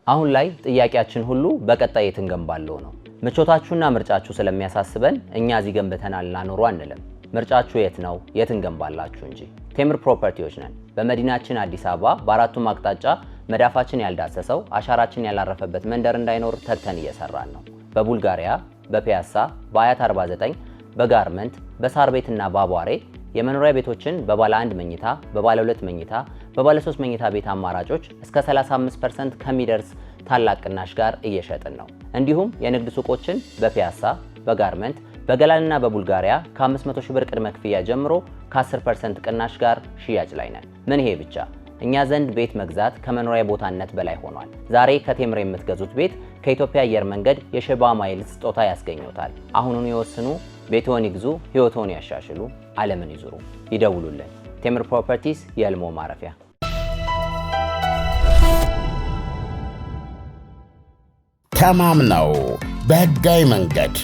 አሁን ላይ ጥያቄያችን ሁሉ በቀጣይ የት እንገንባለው ነው። ምቾታችሁና ምርጫችሁ ስለሚያሳስበን እኛ እዚህ ገንብተናልና ኑሩ አንልም። ምርጫችሁ የት ነው? የት እንገንባላችሁ እንጂ። ቴምር ፕሮፐርቲዎች ነን። በመዲናችን አዲስ አበባ በአራቱም አቅጣጫ መዳፋችን ያልዳሰሰው አሻራችን ያላረፈበት መንደር እንዳይኖር ተግተን እየሰራን ነው። በቡልጋሪያ፣ በፒያሳ፣ በአያት 49፣ በጋርመንት፣ በሳር ቤትና በአቧሬ የመኖሪያ ቤቶችን በባለ 1 መኝታ፣ በባለ 2 መኝታ፣ በባለ 3 መኝታ ቤት አማራጮች እስከ 35% ከሚደርስ ታላቅ ቅናሽ ጋር እየሸጥን ነው። እንዲሁም የንግድ ሱቆችን በፒያሳ፣ በጋርመንት፣ በገላንና በቡልጋሪያ ከ500 ሺህ ብር ቅድመ ክፍያ ጀምሮ ከ10% ቅናሽ ጋር ሽያጭ ላይ ነን። ምን ይሄ ብቻ! እኛ ዘንድ ቤት መግዛት ከመኖሪያ ቦታነት በላይ ሆኗል። ዛሬ ከቴምር የምትገዙት ቤት ከኢትዮጵያ አየር መንገድ የሸባ ማይልስ ስጦታ ያስገኙታል። አሁኑን ይወስኑ፣ ቤትዎን ይግዙ፣ ህይወትዎን ያሻሽሉ፣ ዓለምን ይዙሩ። ይደውሉልን። ቴምር ፕሮፐርቲስ የህልሞ ማረፊያ። ተማምነው በህጋዊ መንገድ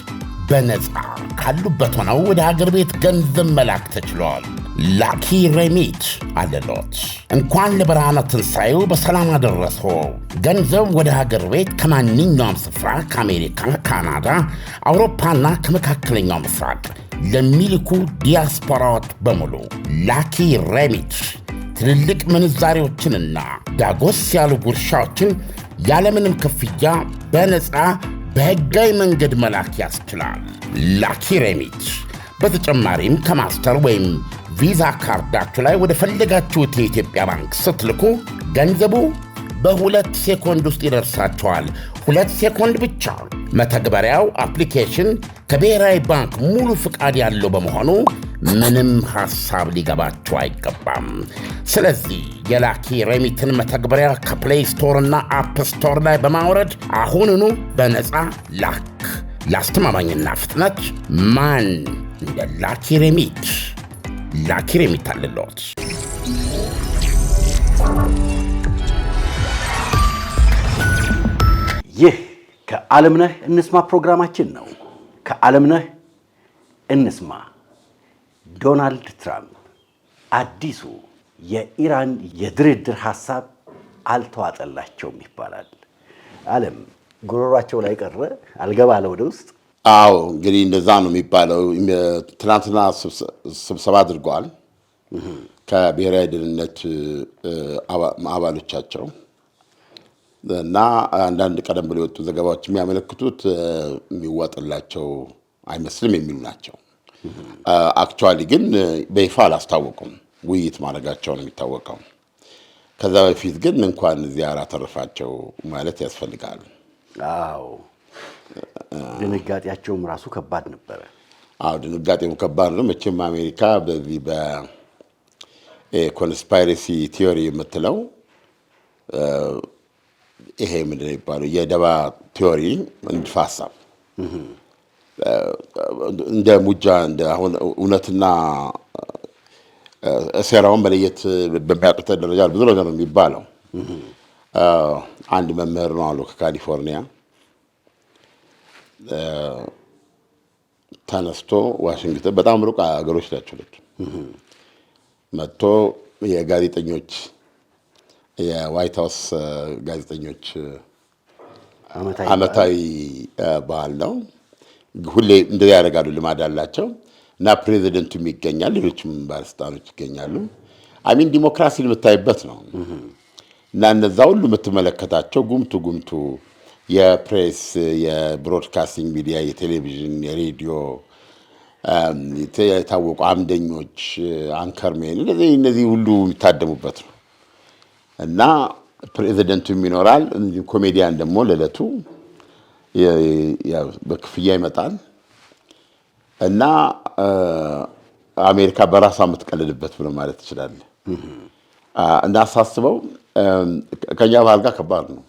በነፃ ካሉበት ሆነው ወደ ሀገር ቤት ገንዘብ መላክ ተችሏል። ላኪ ሬሚት አለሎት። እንኳን ለብርሃነ ትንሣኤው በሰላም አደረሶ። ገንዘብ ወደ ሀገር ቤት ከማንኛውም ስፍራ ከአሜሪካ፣ ካናዳ፣ አውሮፓና ከመካከለኛው ምስራቅ ለሚልኩ ዲያስፖራዎች በሙሉ ላኪ ሬሚት ትልልቅ ምንዛሬዎችንና ዳጎስ ያሉ ጉርሻዎችን ያለምንም ክፍያ በነፃ በህጋዊ መንገድ መላክ ያስችላል። ላኪ ሬሚት በተጨማሪም ከማስተር ወይም ቪዛ ካርዳችሁ ላይ ወደ ፈለጋችሁት የኢትዮጵያ ባንክ ስትልኩ ገንዘቡ በ2 ሴኮንድ ውስጥ ይደርሳችኋል። 2 ሴኮንድ ብቻ። መተግበሪያው አፕሊኬሽን ከብሔራዊ ባንክ ሙሉ ፍቃድ ያለው በመሆኑ ምንም ሐሳብ ሊገባችሁ አይገባም። ስለዚህ የላኪ ሬሚትን መተግበሪያ ከፕሌይ ስቶር እና አፕ ስቶር ላይ በማውረድ አሁኑኑ በነፃ ላክ። ለአስተማማኝና ፍጥነት ማን እንደ ላኪ ሬሚት። ላኪ ሬሚት አለሎት። ይህ ከዓለምነህ እንስማ ፕሮግራማችን ነው። ከዓለምነህ እንስማ። ዶናልድ ትራምፕ አዲሱ የኢራን የድርድር ሐሳብ አልተዋጠላቸውም ይባላል። ዓለም ጉሮሯቸው ላይ ቀረ አልገባ አለ ወደ ውስጥ። አዎ እንግዲህ እንደዛ ነው የሚባለው። ትናንትና ስብሰባ አድርገዋል ከብሔራዊ ደህንነት አባሎቻቸው እና አንዳንድ ቀደም ብለው የወጡ ዘገባዎች የሚያመለክቱት የሚዋጥላቸው አይመስልም የሚሉ ናቸው። አክቹዋሊ ግን በይፋ አላስታወቁም። ውይይት ማድረጋቸው ነው የሚታወቀው። ከዛ በፊት ግን እንኳን ዚያራ ተረፋቸው ማለት ያስፈልጋል። አዎ ድንጋጤያቸውም ራሱ ከባድ ነበረ። አዎ ድንጋጤው ከባድ ነው። መቼም አሜሪካ በዚህ በኮንስፓይረሲ ቲዮሪ የምትለው ይሄ ምንድነው የሚባለው የደባ ቲዮሪ ንድፈ ሐሳብ እንደ ሙጃ እንደ አሁን እውነትና ሴራውን መለየት በሚያቅተው ደረጃ ብዙ ነገር ነው የሚባለው። አንድ መምህር ነው አሉ ከካሊፎርኒያ ተነስቶ ዋሽንግተን በጣም ሩቅ አገሮች ናቸው መጥቶ የጋዜጠኞች የዋይት ሃውስ ጋዜጠኞች ዓመታዊ በዓል ነው። ሁሌ እንደዚህ ያደርጋሉ፣ ልማድ አላቸው። እና ፕሬዚደንቱም ይገኛል፣ ሌሎችም ባለስልጣኖች ይገኛሉ። አሚን ዲሞክራሲን የምታይበት ነው። እና እነዛ ሁሉ የምትመለከታቸው ጉምቱ የፕሬስ የብሮድካስቲንግ ሚዲያ የቴሌቪዥን የሬዲዮ የታወቁ አምደኞች አንከርሜን እነዚህ ሁሉ የሚታደሙበት ነው። እና ፕሬዚደንቱም ይኖራል። ኮሜዲያን ደግሞ ለዕለቱ በክፍያ ይመጣል። እና አሜሪካ በራሷ የምትቀልድበት ብሎ ማለት ትችላለህ። እና አሳስበው ከኛ ባህል ጋር ከባድ ነው።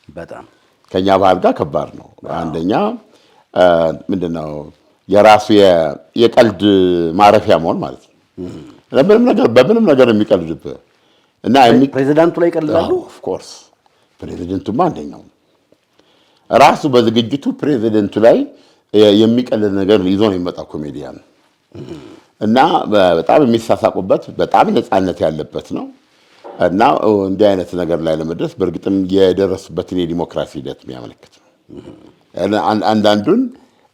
በጣም ከኛ ባህል ጋር ከባድ ነው። አንደኛ ምንድነው የራሱ የቀልድ ማረፊያ መሆን ማለት ነው። በምንም ነገር የሚቀልድብህ እና ፕሬዚዳንቱ ላይ ይቀልዳሉ። ኦፍ ኮርስ ፕሬዚደንቱማ አንደኛው ራሱ በዝግጅቱ ፕሬዚደንቱ ላይ የሚቀልድ ነገር ይዞ ነው የሚመጣው ኮሜዲያን። እና በጣም የሚሳሳቁበት በጣም ነፃነት ያለበት ነው። እና እንዲህ አይነት ነገር ላይ ለመድረስ በእርግጥም የደረሱበትን የዲሞክራሲ ሂደት የሚያመለክት ነው። አንዳንዱን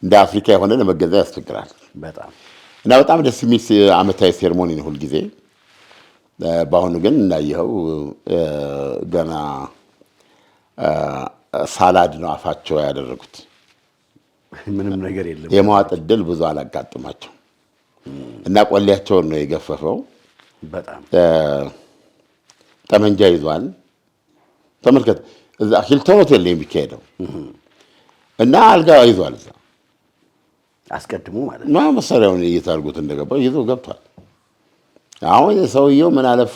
እንደ አፍሪካ የሆነ ለመገዛ ያስቸግራል በጣም እና በጣም ደስ የሚል ዓመታዊ ሴርሞኒ ነው ሁልጊዜ። በአሁኑ ግን እናየኸው ገና ሳላድ ነው አፋቸው ያደረጉት። ምንም ነገር የለም። የመዋጥ ዕድል ብዙ አላጋጥማቸው እና ቆሌያቸውን ነው የገፈፈው። በጣም ጠመንጃ ይዟል። ተመልከት፣ እዛ ሂልተን ሆቴል ነው የሚካሄደው እና አልጋ ይዟል። እዛ አስቀድሞ ማለት ነው መሳሪያውን እየታርጉት እንደገባው ይዞ ገብቷል። አሁን ሰውየው ምን አለፋ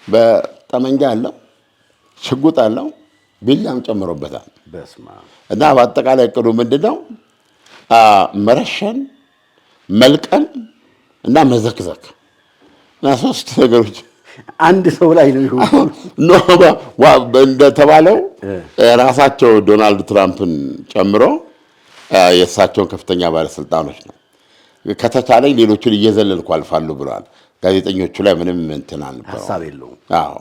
በጠመንጃ አለው፣ ሽጉጥ አለው፣ ቢላም ጨምሮበታል። በስማ እና በአጠቃላይ እቅዱ ምንድነው? መረሸን፣ መልቀም እና መዘክዘክ እና ሶስት ነገሮች አንድ ሰው ላይ ነው ይሁን እንደተባለው ራሳቸው ዶናልድ ትራምፕን ጨምሮ የእሳቸውን ከፍተኛ ባለስልጣኖች ነው ከተቻለኝ ሌሎቹን እየዘለልኩ አልፋሉ ብለዋል። ጋዜጠኞቹ ላይ ምንም እንትን አልነበረው፣ ሀሳብ የለውም። አዎ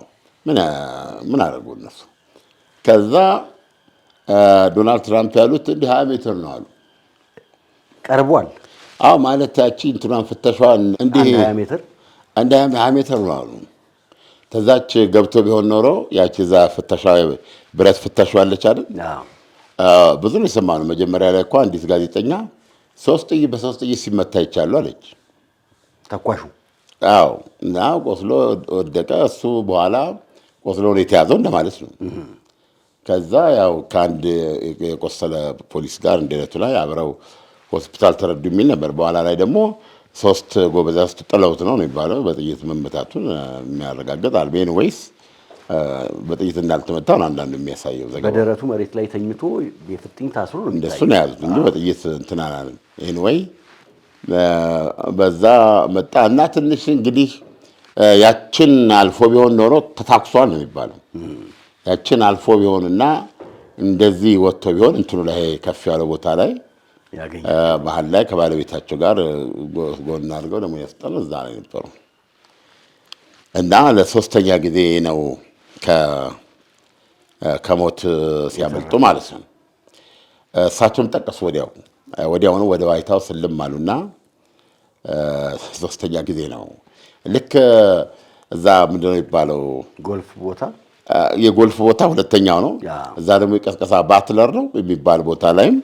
ምን አደረጉ እነሱ? ከዛ ዶናልድ ትራምፕ ያሉት እንዲህ 20 ሜትር ነው አሉ። ቀርቧል። አዎ ማለት ያቺ እንትኗን ፍተሻዋን እንዲህ 20 ሜትር እንደ 20 ሜትር ነው አሉ። ተዛች ገብቶ ቢሆን ኖሮ ያቺ እዛ ፍተሻ ብረት ፍተሻው አለች አይደል? ብዙ ነው የሰማነው። መጀመሪያ ላይ እኮ አንዲት ጋዜጠኛ በሶስት ጥይት ሲመታ ይቻሉ አለች ተኳሹ። አዎ እና ቆስሎ ወደቀ። እሱ በኋላ ቆስሎ ነው የተያዘው እንደማለት ነው። ከዛ ያው ከአንድ የቆሰለ ፖሊስ ጋር እንደነቱ ላይ አብረው ሆስፒታል ተረዱ የሚል ነበር። በኋላ ላይ ደግሞ 3 ጎበዛዝት ጥለውት ነው የሚባለው በጥይት መመታቱን የሚያረጋግጥ አልቤን ወይስ በጥይት እንዳልተመታ ነው አንዳንዱ የሚያሳየው ዘገባ። በደረቱ መሬት ላይ ተኝቶ የፍጥኝ ታስሮ ነው እንደሱ ነው ያዙት እንጂ በጥይት እንትን አላለም። ይሄን ወይ በዛ መጣ እና ትንሽ እንግዲህ ያችን አልፎ ቢሆን ኖሮ ተታክሷል ነው የሚባለው። ያችን አልፎ ቢሆንና እንደዚህ ወጥቶ ቢሆን እንትኑ ላይ ከፍ ያለው ቦታ ላይ መሀል ላይ ከባለቤታቸው ጋር ጎን አድርገው ደግሞ ያስጠለው እዛ ላይ ነበሩ እና ለሶስተኛ ጊዜ ነው ከሞት ሲያመልጡ ማለት ነው። እሳቸውም ጠቀሱ ወዲያውኑ ወደ ዋይት ሃውስ ስልም አሉና ሶስተኛ ጊዜ ነው ልክ እዛ ምንድን ነው የሚባለው ጎልፍ ቦታ የጎልፍ ቦታ ሁለተኛው ነው። እዛ ደግሞ የቀስቀሳ ባትለር ነው የሚባል ቦታ ላይም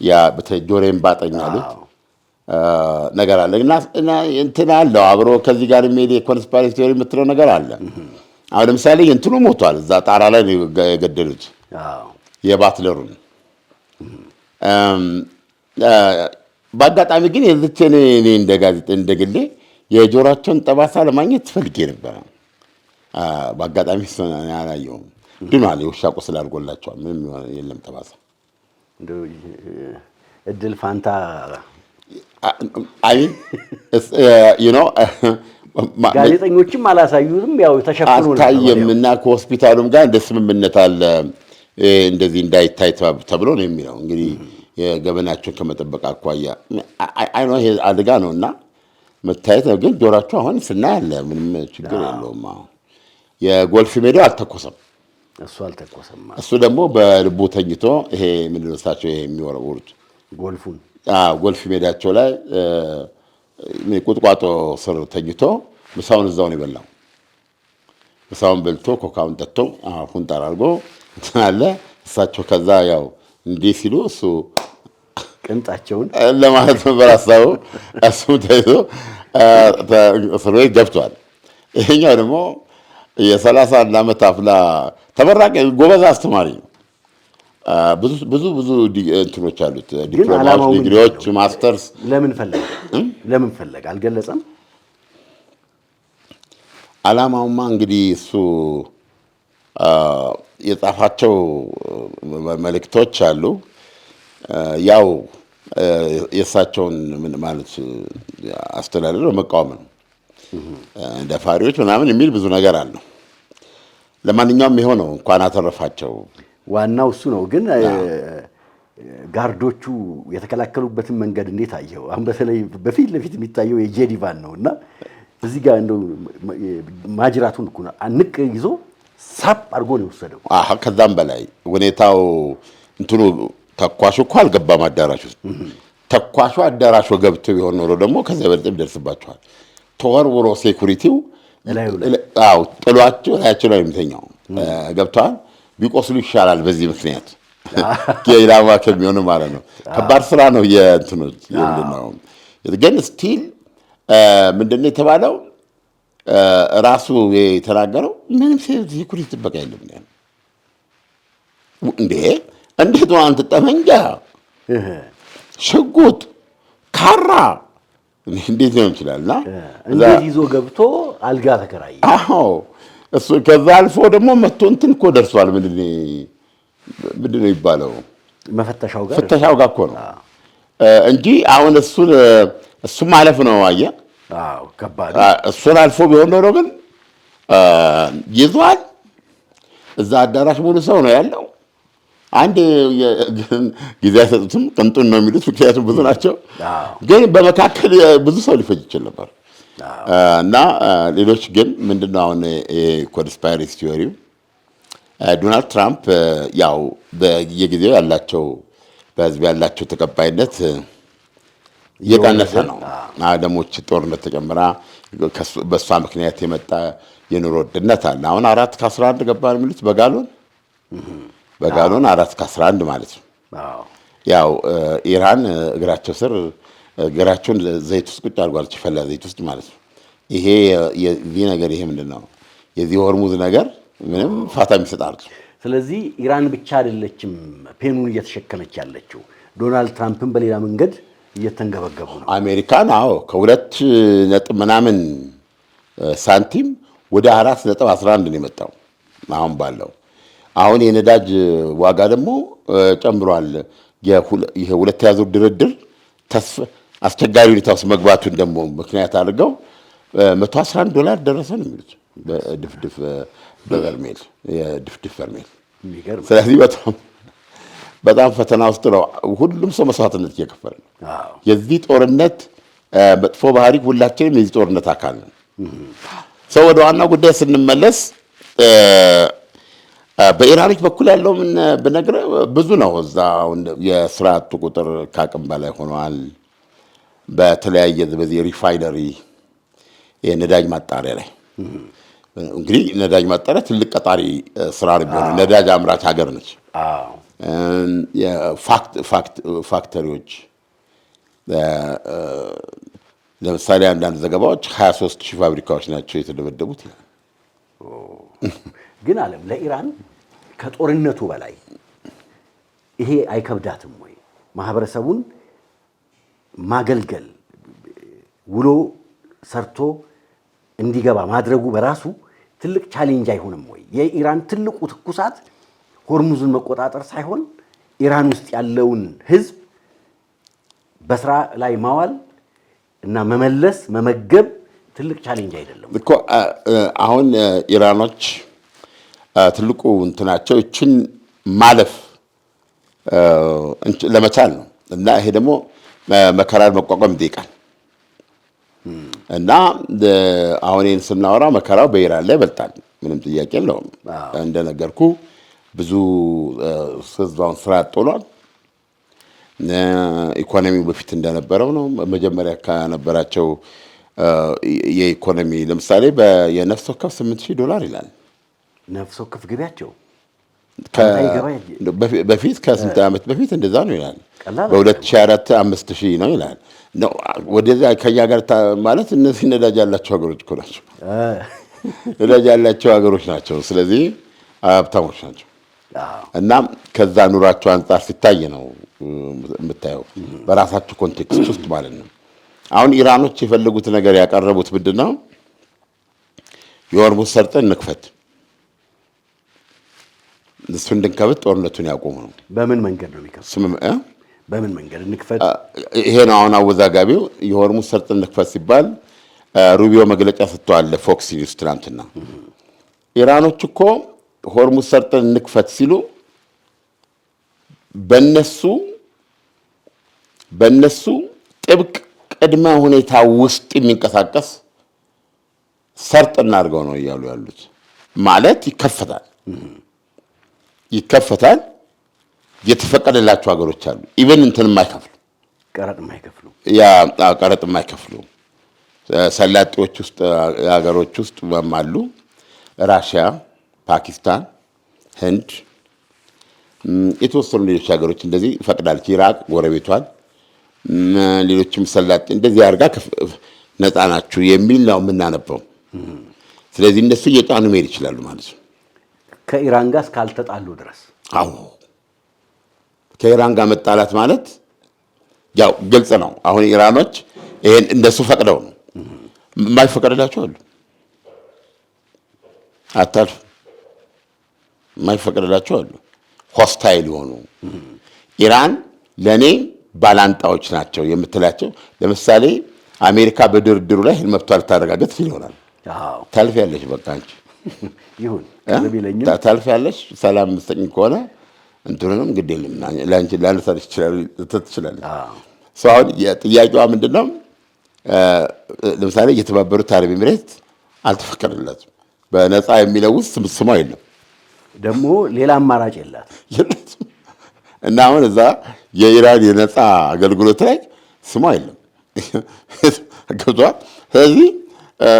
ያ በተጆሬም ባጠኛሉት ነገር አለ እና እንትን አለው አብሮ ከዚህ ጋር የሚሄድ የኮንስፓይሬሲ ቲዮሪ የምትለው ነገር አለ። አሁን ለምሳሌ እንትኑ ሞቷል። እዛ ጣራ ላይ የገደሉት የባትለሩን በአጋጣሚ ግን የዚች እኔ እንደ ጋዜጠ እንደ ግሌ የጆሮቸውን ጠባሳ ለማግኘት ትፈልጌ ነበረ። በአጋጣሚ አላየሁም። ድኗል። የውሻ ቁስል አድርጎላቸዋል። ምንም የለም ጠባሳ። እድል ፋንታ አይ ጋዜጠኞችም አላሳዩትም። ያው ተሸፍኖ ነው አልታየምና ከሆስፒታሉም ጋር እንደ ስምምነት አለ እንደዚህ እንዳይታይ ተብሎ ነው የሚለው። እንግዲህ የገበናቸውን ከመጠበቅ አኳያ አይኖ ይሄ አደጋ ነውና መታየት ነው። ግን ጆሮአቸው አሁን ስናያለ ምንም ችግር የለውም። የጎልፍ ሜዳው አልተኮሰም። እሱ አልተኮሰም። እሱ ደግሞ በልቡ ተኝቶ ይሄ ምንድን ነው እሳቸው ይሄ የሚወረውሩት ጎልፉን ጎልፍ ሜዳቸው ላይ ቁጥቋጦ ስር ተኝቶ ምሳውን እዛው ነው የበላው። ምሳውን በልቶ ኮካውን ጠጥቶ አፉን ጠራርጎ እንትን አለ። እሳቸው ከዛ ያው እንዲህ ሲሉ እሱ ቅንጣቸውን ለማለት ነበር ሀሳቡ። እሱም ተይዞ እስር ቤት ገብቷል። ይሄኛው ደግሞ የ31 ዓመት አፍላ ተመራቂ ጎበዝ አስተማሪ ነው። ብዙ እንትኖች አሉት፣ ዲፕሎማዎች፣ ዲግሪዎች፣ ማስተርስ። ለምን ፈለገ አልገለጸም። ዓላማውማ እንግዲህ እሱ የጻፋቸው መልእክቶች አሉ። ያው የእሳቸውን ማለት አስተዳደር መቃወም ነው፣ ደፋሪዎች ምናምን የሚል ብዙ ነገር አለው። ለማንኛውም የሆነው እንኳን አተረፋቸው። ዋናው እሱ ነው። ግን ጋርዶቹ የተከላከሉበትን መንገድ እንዴት አየው? አሁን በተለይ በፊት ለፊት የሚታየው የጄዲ ቫን ነው እና እዚህ ጋር እንደው ማጅራቱን እኮ አንቅ ይዞ ሳብ አድርጎ ነው የወሰደው። ከዛም በላይ ሁኔታው እንትኑ ተኳሹ እኮ አልገባም አዳራሽ ውስጥ። ተኳሹ አዳራሹ ገብቶ ቢሆን ኖሮ ደግሞ ከዚያ በልጥ ይደርስባቸዋል። ተወርውሮ ሴኩሪቲው ጥሏቸው ላያቸው ላይ የሚተኛው ገብተዋል። ቢቆስሉ ይሻላል በዚህ ምክንያት የኢላማ ከሚሆኑ ማለት ነው። ከባድ ስራ ነው የእንትኖች ነው። ግን ስቲል ምንድነው የተባለው ራሱ የተናገረው ምንም ሴኩሪቲ ጥበቃ የለም እንዴ! እንዴት ነው አንተ ጠመንጃ፣ ሽጉጥ፣ ካራ እንዴት ነው ይችላልና እንዴት ይዞ ገብቶ አልጋ ተከራየ? አዎ እሱ ከዛ አልፎ ደግሞ መጥቶ እንትን እኮ ደርሷል። ምንድነው ይባለው ፍተሻው ጋር እኮ ነው እንጂ አሁን እሱ ማለፍ ነው። አየህ ከባድ እሱን አልፎ ቢሆን ኖሮ ግን ይዟል። እዛ አዳራሽ ሙሉ ሰው ነው ያለው። አንድ ጊዜ አይሰጡትም፣ ቅንጡን ነው የሚሉት፣ ምክንያቱም ብዙ ናቸው። ግን በመካከል ብዙ ሰው ሊፈጅ ይችል ነበር። እና ሌሎች ግን ምንድነው አሁን ኮንስፓይረሲ ቲዮሪው ዶናልድ ትራምፕ ያው በየጊዜው ያላቸው በህዝብ ያላቸው ተቀባይነት እየቀነሰ ነው። አደሞች ጦርነት ተጨምራ በእሷ ምክንያት የመጣ የኑሮ ውድነት አለ። አሁን 4 ከ11 ገባ የሚሉት በጋሎን 4 ከ11 ማለት ነው። ያው ኢራን እግራቸውን ዘይት ውስጥ ቁጭ አድርጓል፣ ፈላ ዘይት ውስጥ ማለት ነው። ይሄ ይሄ ምንድን ነው የዚህ ሆርሙዝ ነገር ምንም ፋታ የሚሰጥ አይደለም። ስለዚህ ኢራን ብቻ አይደለችም ፔኑን እየተሸከመች ያለችው፣ ዶናልድ ትራምፕን በሌላ መንገድ እየተንገበገቡ ነው። አሜሪካን ከ2 ነጥብ ምናምን ሳንቲም ወደ 4.11 ነው የመጣው አሁን ባለው። አሁን የነዳጅ ዋጋ ደግሞ ጨምሯል። የሁለተኛ ዙር ድርድር አስቸጋሪ ሁኔታ ውስጥ መግባቱን ደግሞ ምክንያት አድርገው $111 ደረሰ ነው የሚሉት በድፍድፍ በርሜል የድፍድፍ በርሜል። ስለዚህ በጣም ፈተና ውስጥ ነው። ሁሉም ሰው መስዋዕትነት እየከፈለ ነው። የዚህ ጦርነት መጥፎ ባህሪ ሁላችንም የዚህ ጦርነት አካል ነን። ሰው ወደ ዋና ጉዳይ ስንመለስ በኢራኖች በኩል ያለው ምን ብነግርህ ብዙ ነው። እዛ የስራ አጡ ቁጥር ከአቅም በላይ ሆኗል። በተለያየ በዚህ ሪፋይነሪ የነዳጅ ማጣሪያ ላይ እንግዲህ ነዳጅ ማጣሪያ ትልቅ ቀጣሪ ስራ ነው የሚሆነው። ነዳጅ አምራች ሀገር ነች። ፋክተሪዎች ለምሳሌ አንዳንድ ዘገባዎች 23,000 ፋብሪካዎች ናቸው የተደበደቡት ይላል። ግን አለም ለኢራን ከጦርነቱ በላይ ይሄ አይከብዳትም ወይ? ማህበረሰቡን ማገልገል ውሎ ሰርቶ እንዲገባ ማድረጉ በራሱ ትልቅ ቻሌንጅ አይሆንም ወይ? የኢራን ትልቁ ትኩሳት ሆርሙዝን መቆጣጠር ሳይሆን ኢራን ውስጥ ያለውን ህዝብ በስራ ላይ ማዋል እና መመለስ መመገብ ትልቅ ቻሌንጅ አይደለም እኮ። አሁን ኢራኖች ትልቁ እንትናቸው እችን ማለፍ ለመቻል ነው። እና ይሄ ደግሞ መከራን መቋቋም ይጠይቃል። እና አሁን ይህን ስናወራ መከራው በኢራን ላይ ይበልጣል፣ ምንም ጥያቄ የለውም። እንደነገርኩ ብዙ ህዝባውን ስራ ያጦሏል። ኢኮኖሚው በፊት እንደነበረው ነው። መጀመሪያ ከነበራቸው የኢኮኖሚ ለምሳሌ የነፍስ ወከፍ $8,000 ይላል። ነፍስ ወከፍ ገቢያቸው በፊት ከስንት ዓመት በፊት እንደዛ ነው ይላል። በ2004 5,000 ነው ይላል። ወደዚያ ከኛ ጋር ማለት እነዚህ ነዳጅ ያላቸው ሀገሮች እኮ ናቸው። ነዳጅ ያላቸው ሀገሮች ናቸው። ስለዚህ ሀብታሞች ናቸው። እና ከዛ ኑሯቸው አንጻር ሲታይ ነው የምታየው፣ በራሳቸው ኮንቴክስት ውስጥ ማለት ነው። አሁን ኢራኖች የፈለጉት ነገር ያቀረቡት ምንድን ነው? የሆርሙዝ ሰርጥን እንክፈት፣ እሱ እንድንከፍት ጦርነቱን ያቆሙ ነው። በምን መንገድ ነው የሚከፍት? በምን መንገድ እንክፈት? ይሄ ነው አሁን አወዛጋቢው። የሆርሙዝ ሰርጥን እንክፈት ሲባል ሩቢዮ መግለጫ ሰጥተዋል ፎክስ ኒውስ ትናንትና። ኢራኖች እኮ ሆርሙዝ ሰርጥን እንክፈት ሲሉ በነሱ ጥብቅ ቅድመ ሁኔታ ውስጥ የሚንቀሳቀስ ሰርጥ እናድርገው ነው እያሉ ያሉት። ማለት ይከፈታል። የተፈቀደላቸው ሀገሮች አሉ። ኢቨን እንትን የማይከፍሉ ቀረጥ የማይከፍሉ ሰላጤዎች ውስጥ ሀገሮች ውስጥ አሉ። ራሽያ፣ ፓኪስታን፣ ህንድ፣ የተወሰኑ ሌሎች ሀገሮች እንደዚህ ፈቅዳለች። ኢራቅ ጎረቤቷን፣ ሌሎችም ሰላጤ እንደዚህ አድርጋ ነፃ ናችሁ የሚል ነው የምናነበው። ስለዚህ እነሱ እየጫኑ መሄድ ይችላሉ ማለት ነው ከኢራን ጋር እስካልተጣሉ ድረስ። አዎ ከኢራን ጋር መጣላት ማለት ያው ግልጽ ነው። አሁን ኢራኖች ይሄን እንደሱ ፈቅደው ነው። የማይፈቀድላቸው አሉ። አታልፍ የማይፈቀድላቸው አሉ። ሆስታይል የሆኑ ኢራን ለኔ ባላንጣዎች ናቸው የምትላቸው። ለምሳሌ አሜሪካ በድርድሩ ላይ መብቷ ልታረጋግጥ ይሆናል። ታልፍ ያለሽ በቃ አንቺ ይሁን ታልፍ ያለሽ ሰላም መስጠኝ ከሆነ እንትኑንም ግድ የለም ላንቺ ላነሳሽ ትችላለች። አሁን ጥያቄዋ ምንድነው? ለምሳሌ የተባበሩት አረብ ኤሚሬት አልተፈቀደላትም። በነፃ የሚለው ውስጥ ስሟ የለም። ደግሞ ሌላ አማራጭ የላትም። እና አሁን እዛ የኢራን የነፃ አገልግሎት ላይ ስሟ የለም ገብቷል። ስለዚህ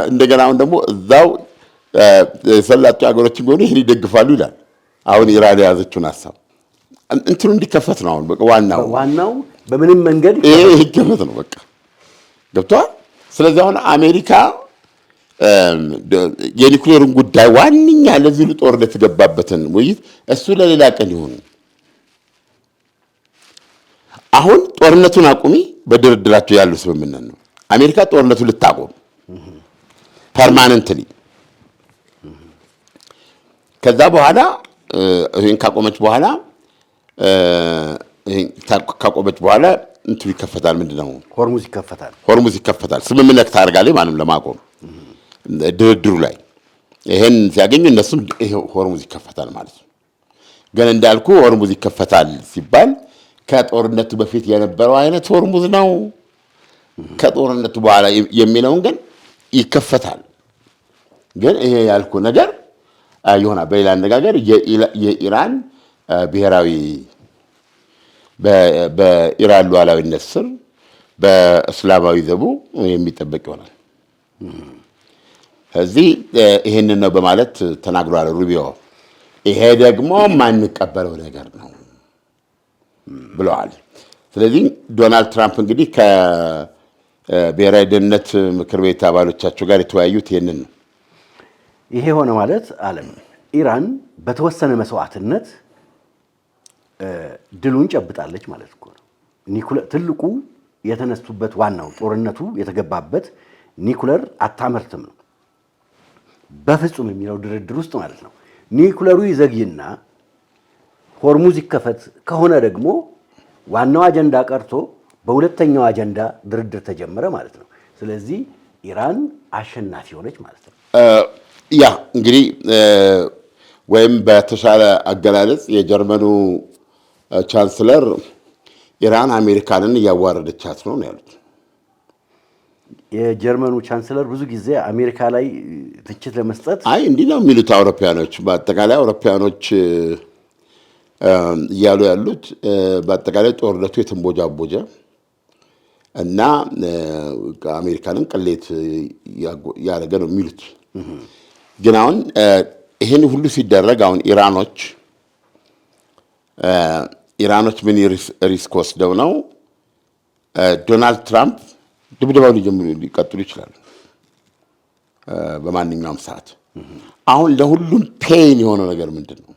እንደገና አሁን ደግሞ እዛው የሰላጡ ሀገሮች ቢሆኑ ይህን ይደግፋሉ ይላል። አሁን ኢራን የያዘችውን ሀሳብ እንትኑ እንዲከፈት ነው። አሁን በቃ ዋናው በምንም መንገድ ይሄ ይከፈት ነው በቃ ገብቷል። ስለዚህ አሁን አሜሪካ የኒኩሌሩን ጉዳይ ዋንኛ ለዚህ ጦርነት የተገባበትን ውይይት እሱ ለሌላ ቀን ይሁን። አሁን ጦርነቱን አቁሚ በድርድራቸው ያሉ ስምምነት ነው። አሜሪካ ጦርነቱን ልታቆም ፐርማነንትሊ ከዛ በኋላ ይሄን ካቆመች በኋላ እንትኑ ይከፈታል። ምንድነው? ሆርሙዝ ይከፈታል። ስምምነት ታደርጋለች ማንም ለማቆም ድርድሩ ላይ ይሄን ሲያገኙ እነሱም ይሄ ሆርሙዝ ይከፈታል ማለት ነው። ግን እንዳልኩ ሆርሙዝ ይከፈታል ሲባል ከጦርነቱ በፊት የነበረው አይነት ሆርሙዝ ነው። ከጦርነቱ በኋላ የሚለውን ግን ይከፈታል። ግን ይሄ ያልኩ ነገር ይሆናል። በሌላ አነጋገር የኢራን ብሔራዊ በኢራን ሉዓላዊነት ስር በእስላማዊ ዘቡ የሚጠበቅ ይሆናል። ስለዚህ ይሄንን ነው በማለት ተናግሯል ሩቢዮ። ይሄ ደግሞ ማንቀበለው ነገር ነው ብለዋል። ስለዚህ ዶናልድ ትራምፕ እንግዲህ ከብሔራዊ ደህንነት ምክር ቤት አባሎቻቸው ጋር የተወያዩት ይሄንን ነው። ይሄ ሆነ ማለት ዓለም ኢራን በተወሰነ መስዋዕትነት ድሉን ጨብጣለች ማለት እኮ ነው። ትልቁ የተነሱበት ዋናው ጦርነቱ የተገባበት ኒኩለር አታመርትም ነው በፍጹም የሚለው ድርድር ውስጥ ማለት ነው። ኒኩለሩ ይዘግይና ሆርሙዝ ይከፈት ከሆነ ደግሞ ዋናው አጀንዳ ቀርቶ በሁለተኛው አጀንዳ ድርድር ተጀመረ ማለት ነው። ስለዚህ ኢራን አሸናፊ ሆነች ማለት ነው። ያ እንግዲህ ወይም በተሻለ አገላለጽ የጀርመኑ ቻንስለር ኢራን አሜሪካንን እያዋረደቻት ነው ያሉት። የጀርመኑ ቻንስለር ብዙ ጊዜ አሜሪካ ላይ ትችት ለመስጠት እንዲህ ነው የሚሉት አውሮፓያኖች። በአጠቃላይ አውሮፓያኖች እያሉ ያሉት በአጠቃላይ ጦርነቱ የተንቦጃቦጀ እና አሜሪካንን ቅሌት ያደረገ ነው የሚሉት። ግን አሁን ይህን ሁሉ ሲደረግ አሁን ኢራኖች ምን ሪስክ ወስደው ነው? ዶናልድ ትራምፕ ድብደባውን ሊቀጥሉ ይችላሉ በማንኛውም ሰዓት። አሁን ለሁሉም ፔን የሆነው ነገር ምንድን ነው?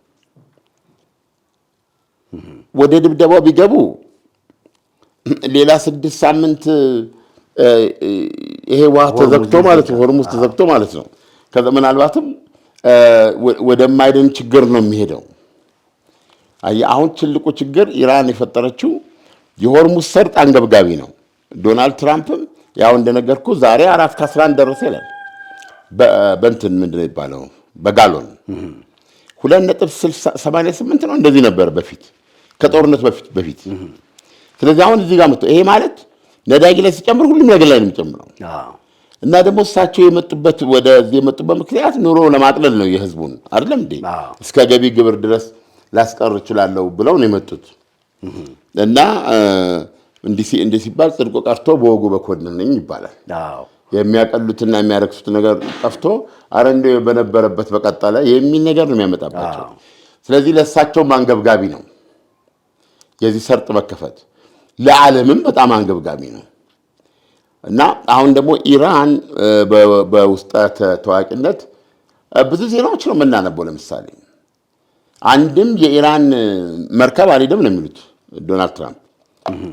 ወደ ድብደባው ቢገቡ ሌላ 6 ሳምንት ይሄ ውሃ ተዘግቶ ማለት ነው፣ ሆርሙዝ ተዘግቶ ማለት ነው። ከዛ ምናልባትም ወደማይድን ችግር ነው የሚሄደው። አሁን ትልቁ ችግር ኢራን የፈጠረችው የሆርሙዝ ሰርጥ አንገብጋቢ ነው። ዶናልድ ትራምፕም ያው እንደነገርኩ ዛሬ 4.11 ደረሰ ይላል። በእንትን ምንድነው የሚባለው በጋሎን 2.88 ነው እንደዚህ ነበር በፊት ከጦርነቱ በፊት። ስለዚህ አሁን እዚህ ጋር መጥቶ ይሄ ማለት ነዳጅ ላይ ሲጨምር ሁሉም ነገር ላይ ነው የሚጨምረው። እና ደግሞ እሳቸው ወደዚህ የመጡበት ምክንያት ኑሮ ለማቅለል ነው የህዝቡን አይደለም እንዴ እስከ ገቢ ግብር ድረስ ላስቀር እችላለሁ ብለው ነው የመጡት እና እንዲህ ሲባል ጽድቁ ቀርቶ በወጉ በኮንነኝ ይባላል የሚያቀሉትና የሚያረክሱት ነገር ጠፍቶ አረንዴ በነበረበት በቀጠለ የሚል ነገር ነው የሚያመጣባቸው ስለዚህ ለእሳቸው አንገብጋቢ ነው የዚህ ሰርጥ መከፈት ለዓለምም በጣም አንገብጋቢ ነው እና አሁን ደግሞ ኢራን በውስጠ ታዋቂነት ብዙ ዜናዎች ነው የምናነበው ለምሳሌ አንድም የኢራን መርከብ አልሄደም ነው የሚሉት ዶናልድ ትራምፕ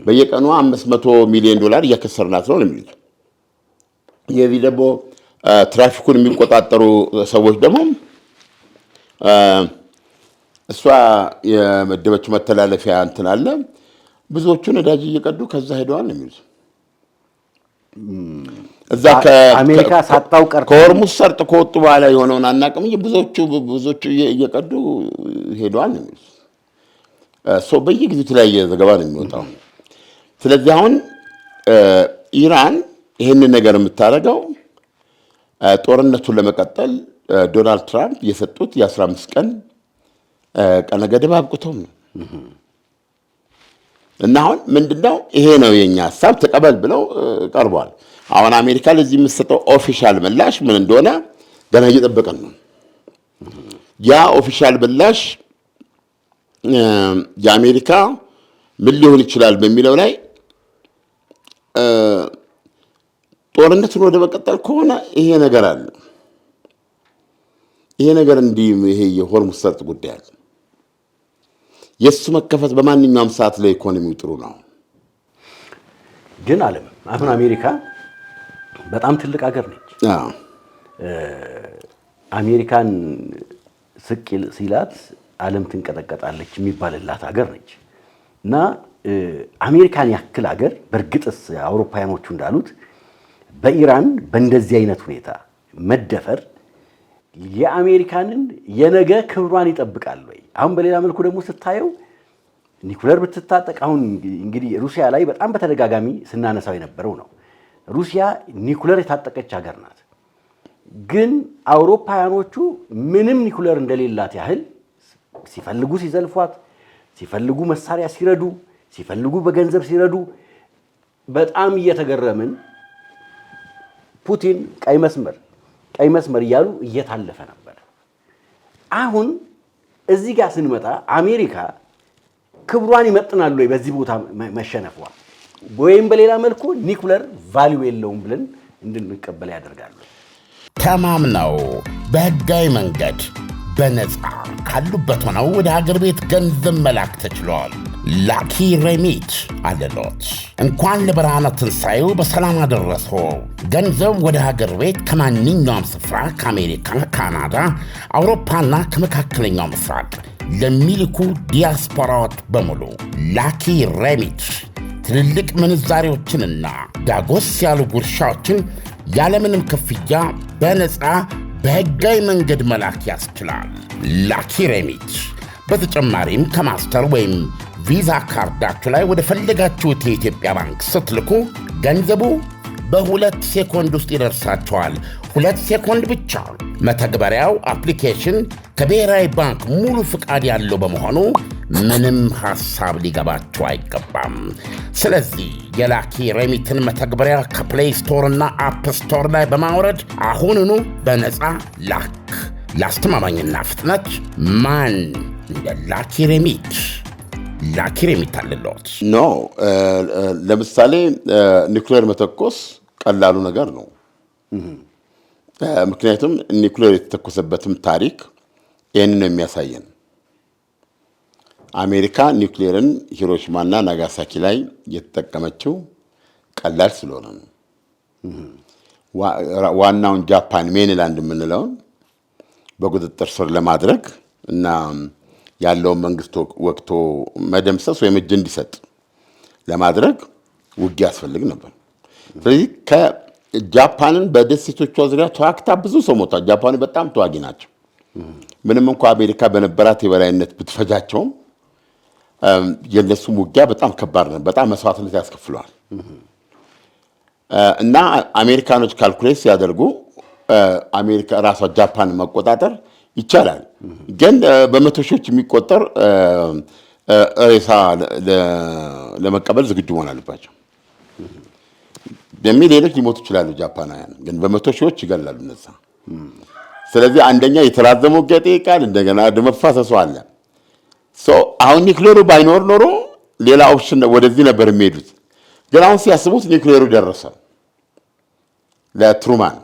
በየቀኑ $500 ሚሊዮን እያከሰርናት ነው የሚሉት የዚህ ደግሞ ትራፊኩን የሚቆጣጠሩ ሰዎች ደግሞ እሷ የመደበችው መተላለፊያ እንትን አለ ብዙዎቹ ነዳጅ እየቀዱ ከዛ ሄደዋል ነው የሚሉት እዛ ከአሜሪካ ሳታው ቀርቶ ከሆርሙዝ ሰርጥ ከወጡ በኋላ የሆነውን አናውቅም ብዙዎቹ እየቀዱ ሄደዋል ነው የሚሉት ሰው በየጊዜው የተለያየ ዘገባ ነው የሚወጣው ስለዚህ አሁን ኢራን ይህንን ነገር የምታደርገው ጦርነቱን ለመቀጠል ዶናልድ ትራምፕ የሰጡት የ15 ቀን ቀነ ገደብ አብቅቶም ነው እና አሁን ምንድነው ይሄ ነው የኛ ሐሳብ ተቀበል ብለው ቀርቧል አሁን አሜሪካ ለዚህ የምትሰጠው ኦፊሻል ምላሽ ምን እንደሆነ ገና እየጠበቀን ነው ያ ኦፊሻል ምላሽ የአሜሪካ ምን ሊሆን ይችላል በሚለው ላይ ጦርነቱን ወደ መቀጠል ከሆነ ይሄ ነገር አለ ይሄ ነገር ይሄ የሆርሙዝ ሰርጥ ጉዳይ አለ የሱ መከፈት በማንኛውም ሰዓት ላይ ኢኮኖሚው ጥሩ ነው ግን ዓለም አሁን አሜሪካ በጣም ትልቅ ሀገር ነች አሜሪካን ስቅ ሲላት ዓለም ትንቀጠቀጣለች የሚባልላት ሀገር ነች እና አሜሪካን ያክል ሀገር በእርግጥስ አውሮፓውያኖቹ እንዳሉት በኢራን በእንደዚህ አይነት ሁኔታ መደፈር የአሜሪካንን የነገ ክብሯን ይጠብቃል ወይ አሁን በሌላ መልኩ ደግሞ ስታየው ኒኩለር ብትታጠቅ አሁን እንግዲህ ሩሲያ ላይ በጣም በተደጋጋሚ ስናነሳው የነበረው ነው ሩሲያ ኒኩለር የታጠቀች ሀገር ናት ግን አውሮፓውያኖቹ ምንም ኒኩለር እንደሌላት ያህል ሲፈልጉ ሲዘልፏት ሲፈልጉ መሳሪያ ሲረዱ ሲፈልጉ በገንዘብ ሲረዱ በጣም እየተገረምን ፑቲን ቀይ መስመር እያሉ እየታለፈ ነበር አሁን እዚህ ጋር ስንመጣ አሜሪካ ክብሯን ይመጥናሉ ወይ በዚህ ቦታ መሸነፏ ወይም በሌላ መልኩ ኒኩለር ቫልዩ የለውም ብለን እንድንቀበል ያደርጋሉ ተማምነው በህጋዊ መንገድ በነፃ ካሉበት ሆነው ወደ ሀገር ቤት ገንዘብ መላክ ተችሏል ላኪ ሬሚት አለሎት እንኳን ለብርሃነ ትንሣኤው በሰላም አደረሶ ገንዘብ ወደ ሀገር ቤት ከማንኛውም ስፍራ ከአሜሪካ ካናዳ አውሮፓና ከመካከለኛው ምስራቅ ለሚልኩ ዲያስፖራዎች በሙሉ ላኪ ሬሚት ትልልቅ ምንዛሬዎችንና ዳጎስ ያሉ ጉርሻዎችን ያለምንም ክፍያ በነፃ በህጋዊ መንገድ መላክ ያስችላል ላኪ ሬሚት በተጨማሪም ከማስተር ወይም ቪዛ ካርዳችሁ ላይ ወደ ፈለጋችሁት የኢትዮጵያ ባንክ ስትልኩ ገንዘቡ በ2 ሴኮንድ ውስጥ ይደርሳችኋል 2 ሴኮንድ ብቻ መተግበሪያው አፕሊኬሽን ከብሔራዊ ባንክ ሙሉ ፍቃድ ያለው በመሆኑ ምንም ሐሳብ ሊገባችሁ አይገባም ስለዚህ የላኪ ሬሚትን መተግበሪያ ከፕሌይ ስቶር እና አፕ ስቶር ላይ በማውረድ አሁኑኑ በነፃ ላክ ለአስተማማኝና ፍጥነት ማን እንደ ላኪ ሬሚት አለሎት ኖ ለምሳሌ ኒኩሌር መተኮስ ቀላሉ ነገር ነው ምክንያቱም ኒኩሌር የተተኮሰበትም ታሪክ ይህንን ነው የሚያሳየን አሜሪካ ኒኩሌርን ሂሮሺማና ናጋሳኪ ላይ የተጠቀመችው ቀላል ስለሆነ ነው ዋናውን ጃፓን ሜንላንድ የምንለውን በቁጥጥር ስር ለማድረግ እና ያለውን መንግስት ወቅቶ መደምሰስ ወይም እጅ እንዲሰጥ ለማድረግ ውጊያ ያስፈልግ ነበር ስለዚህ ከጃፓንን በደሴቶቿ ዙሪያ ተዋግታ ብዙ ሰው ሞቷል ጃፓን በጣም ተዋጊ ናቸው ምንም እንኳ አሜሪካ በነበራት የበላይነት ብትፈጃቸውም የነሱም ውጊያ በጣም ከባድ ነው በጣም መስዋዕትነት ያስከፍለዋል እና አሜሪካኖች ካልኩሌት ሲያደርጉ አሜሪካ ራሷ ጃፓን መቆጣጠር ይቻላል፣ ግን በመቶ ሺዎች የሚቆጠር ሬሳ ለመቀበል ዝግጁ መሆን አለባቸው። በሚሊዮኖች ሊሞቱ ይችላሉ ጃፓናውያን፣ ግን በመቶ ሺዎች ይገላሉ እነዛ። ስለዚህ አንደኛ የተራዘመ ውጊያ ይጠይቃል፣ እንደገና ደም መፋሰሱ አለ። አሁን ኒውክሌሩ ባይኖር ኖሮ ሌላ ኦፕሽን ወደዚህ ነበር የሚሄዱት። ግን አሁን ሲያስቡት ኒውክሌሩ ደረሰ። ለትሩማን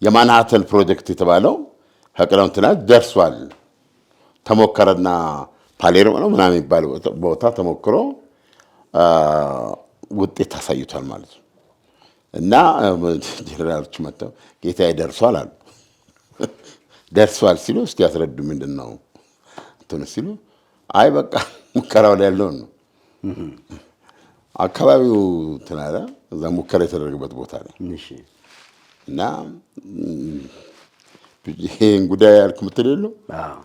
የማንሃተን ፕሮጀክት የተባለው ከቅረምትና ደርሷል። ተሞከረና ፓሌርሞ ነው ምናምን የሚባለው ቦታ ተሞክሮ ውጤት ታሳይቷል ማለት ነው። እና ጄኔራሎች መጥተው ጌታዬ ደርሷል አሉ። ደርሷል ሲሉ እስቲ ያስረዱ ምንድን ነው እንትኑ ሲሉ፣ አይ በቃ ሙከራው ላይ ያለውን ነው። አካባቢው እንትን አለ፣ እዛ ሙከራ የተደረገበት ቦታ ላይ እና ይሄን ጉዳይ ያልክ ምትል የለው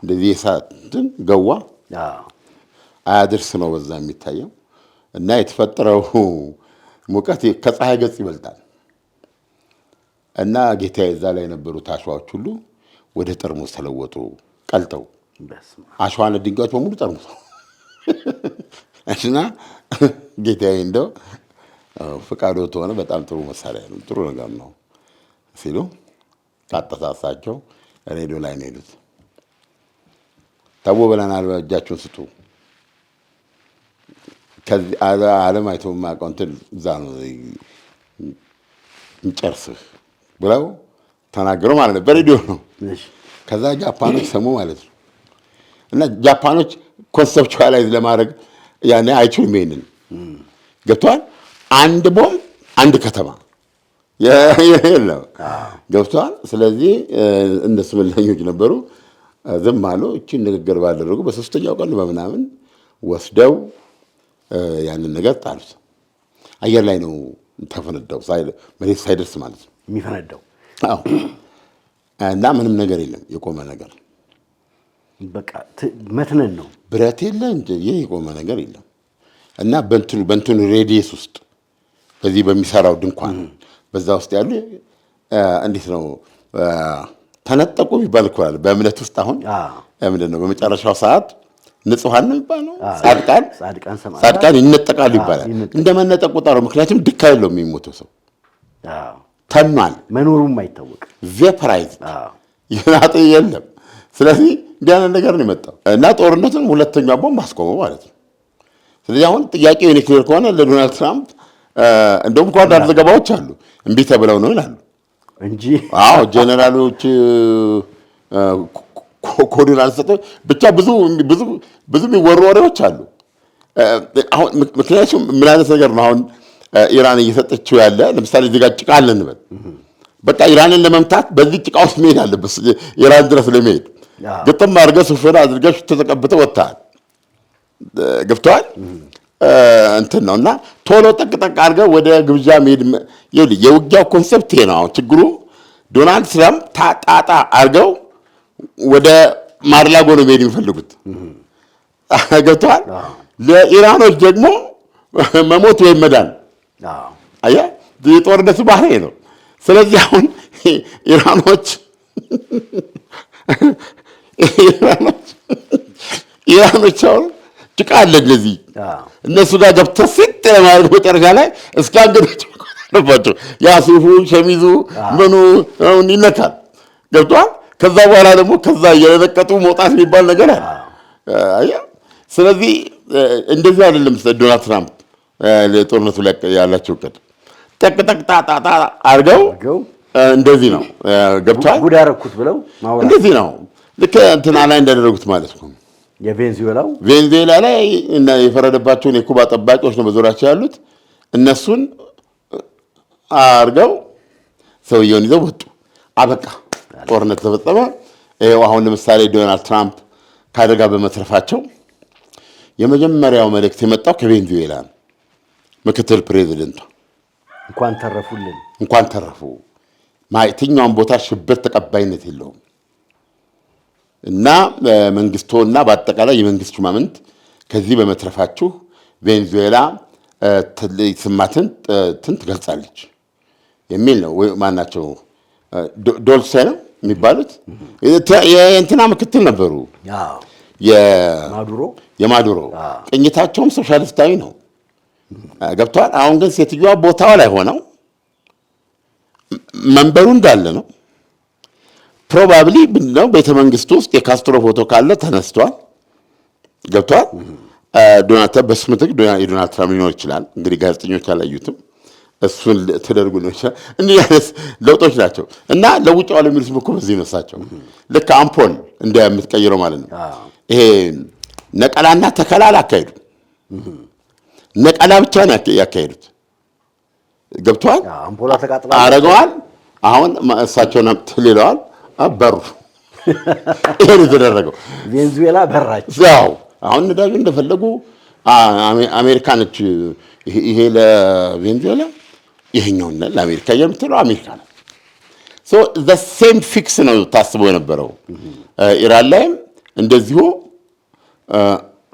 እንደዚህ የሰዓት እንትን ገዋ አያድርስ ነው በዛ የሚታየው። እና የተፈጠረው ሙቀት ከፀሐይ ገጽ ይበልጣል። እና ጌታዬ እዛ ላይ የነበሩት አሸዋዎች ሁሉ ወደ ጠርሙስ ተለወጡ፣ ቀልጠው አሸዋና ድንጋዮች በሙሉ ጠርሙስ። እና ጌታዬ እንደው ፈቃዶት ሆነ በጣም ጥሩ መሳሪያ ነው፣ ጥሩ ነገር ነው ሲሉ ታጠሳሳቸው ሬዲዮ ላይ ነው የሄዱት። ተው ብለናል፣ እጃችሁን ስጡ፣ ከዚህ ዓለም አይቶ የማያውቀው እንትን እዛ ነው እንጨርስህ ብለው ተናገሩ ማለት ነው። በሬዲዮ ነው። ከዛ ጃፓኖች ሰሙ ማለት ነው። እና ጃፓኖች ኮንሰፕቹዋላይዝ ለማድረግ ያኔ አይችሉም። ይሄንን ገብቷል። አንድ ቦምብ አንድ ከተማ የለም ገብቷል። ስለዚህ እነሱ መለኞች ነበሩ፣ ዝም አሉ። እቺን ንግግር ባደረጉ በሶስተኛው ቀን በምናምን ወስደው ያንን ነገር ጣሉት። አየር ላይ ነው ተፈነዳው፣ መሬት ሳይደርስ ማለት ነው የሚፈነዳው። አዎ። እና ምንም ነገር የለም፣ የቆመ ነገር በቃ መትነን ነው። ብረት የለ እንጂ ይሄ የቆመ ነገር የለም። እና በእንትኑ ሬዲየስ ውስጥ በዚህ በሚሰራው ድንኳን በዛ ውስጥ ያሉ እንዴት ነው ተነጠቁ ቢባል እኮ አለ በእምነት ውስጥ አሁን ምንድን ነው በመጨረሻው ሰዓት ንጹሐን ነው የሚባለው፣ ጻድቃን ይነጠቃሉ ይባላል። እንደመነጠቁ ጣረው። ምክንያቱም ድካ የለውም የሚሞተው ሰው ተኗል፣ መኖሩም አይታወቅ፣ ቬፐራይዝ ይናጥ የለም። ስለዚህ እንዲያነ ነገር ነው የመጣው እና ጦርነቱን ሁለተኛው ቦምብ አስቆመው ማለት ነው። ስለዚህ አሁን ጥያቄው የኒውክሌር ከሆነ ለዶናልድ ትራምፕ እንደውም እኮ አንዳንድ ዘገባዎች አሉ እምቢ ተብለው ነው ይላሉ እንጂ አዎ ጄኔራሎች ኮዱን አልሰጠው ብቻ ብዙ የሚወሩ ወሬዎች አሉ። አሁን ምክንያቱም ምን አይነት ነገር ነው አሁን ኢራን እየሰጠችው ያለ፣ ለምሳሌ እዚህ ጋር ጭቃ አለ እንበል። በቃ ኢራንን ለመምታት በዚህ ጭቃ ውስጥ መሄድ አለበት። ኢራን ድረስ ለመሄድ ግጥም አድርገህ ሱፍን አድርገህ ተቀብተህ ወጥተሃል። ገብቶሃል እንትን ነው እና ቶሎ ጠቅጠቅ አድርገህ ወደ ግብዣ መሄድ። የውጊያው ኮንሰፕት ይሄ ነው። አሁን ችግሩ ዶናልድ ትራምፕ ታጣጣ አድርገው ወደ ማርላጎ ነው መሄድ የሚፈልጉት። ገብቶሃል። ለኢራኖች ደግሞ መሞት ወይም መዳን። አየህ የጦርነቱ ባህሪ ነው። ስለዚህ አሁን ኢራኖች አሁን ጭቃ አለ እንደዚህ እነሱ ጋር ገብተህ ፊት ለማድረግ መጨረሻ ላይ እስከ አንገታቸው አለባቸው። ያ ሱፉ ሸሚዙ ምኑ ይነካል። ገብቶሃል። ከዛ በኋላ ደግሞ ከዛ እየለቀጡ መውጣት የሚባል ነገር አለ። አየህ ስለዚህ እንደዚህ አይደለም ዶናልድ ትራምፕ ለጦርነቱ ላይ ያላቸው እቅድ ጠቅጠቅ ጣጣ አድርገው እንደዚህ ነው። ገብቶሃል። ጉድ ያደረኩት ብለው ማውራት እንደዚህ ነው። ልክ እንትና ላይ እንዳደረጉት ማለት ነው። ቬንዙዌላ ላይ የፈረደባቸውን የኩባ ጠባቂዎች ነው በዙሪያቸው ያሉት። እነሱን አድርገው ሰውየውን ይዘው ወጡ። አበቃ፣ ጦርነት ተፈጸመ። ይኸው አሁን ለምሳሌ ዶናልድ ትራምፕ ከአደጋ በመትረፋቸው የመጀመሪያው መልእክት የመጣው ከቬንዙዌላ ነው። ምክትል ፕሬዚደንቷ እንኳን ተረፉ። የትኛውን ቦታ ሽብር ተቀባይነት የለውም እና መንግስቶና በአጠቃላይ የመንግስት ሹማምንት ከዚህ በመትረፋችሁ ቬንዙዌላ ስማትን ትገልጻለች የሚል ነው። ማናቸው ዶልሴ ነው የሚባሉት የእንትና ምክትል ነበሩ። የማዱሮ ቅኝታቸውም ሶሻሊስታዊ ነው። ገብተዋል። አሁን ግን ሴትዮዋ ቦታው ላይ ሆነው መንበሩ እንዳለ ነው። ፕሮባብሊ ነው ቤተ መንግስት ውስጥ የካስትሮ ፎቶ ካለ ተነስቷል። ገብተዋል። ዶናልድ ትራምፕ በስምትክ የዶናልድ ትራምፕ ሊኖር ይችላል። እንግዲህ ጋዜጠኞች አላዩትም። እሱን ተደርጎ ነው ይችላል። እንዲህ አይነት ለውጦች ናቸው እና ለውጫው ዓለም የሚሉት እኮ በዚህ ነው። እሳቸው ልክ አምፖል እንደምትቀይረው ማለት ነው። ይሄ ነቀላና ተከላ አካሄዱ። ነቀላ ብቻ ነው ያካሄዱት። ገብተዋል። አምፖላ ተቃጥላ አረገዋል። አሁን እሳቸውን ትልለዋል አበሩ። ይሄ ነው የተደረገው። ቬንዙዌላ በራች። ያው አሁን ነዳጁ እንደፈለጉ አሜሪካኖች ይሄ ለቬንዙዌላ ይሄኛው ለአሜሪካ የምትለው አሜሪካ ነው። ሶ ዘ ሴም ፊክስ ነው ታስቦ የነበረው። ኢራን ላይም እንደዚሁ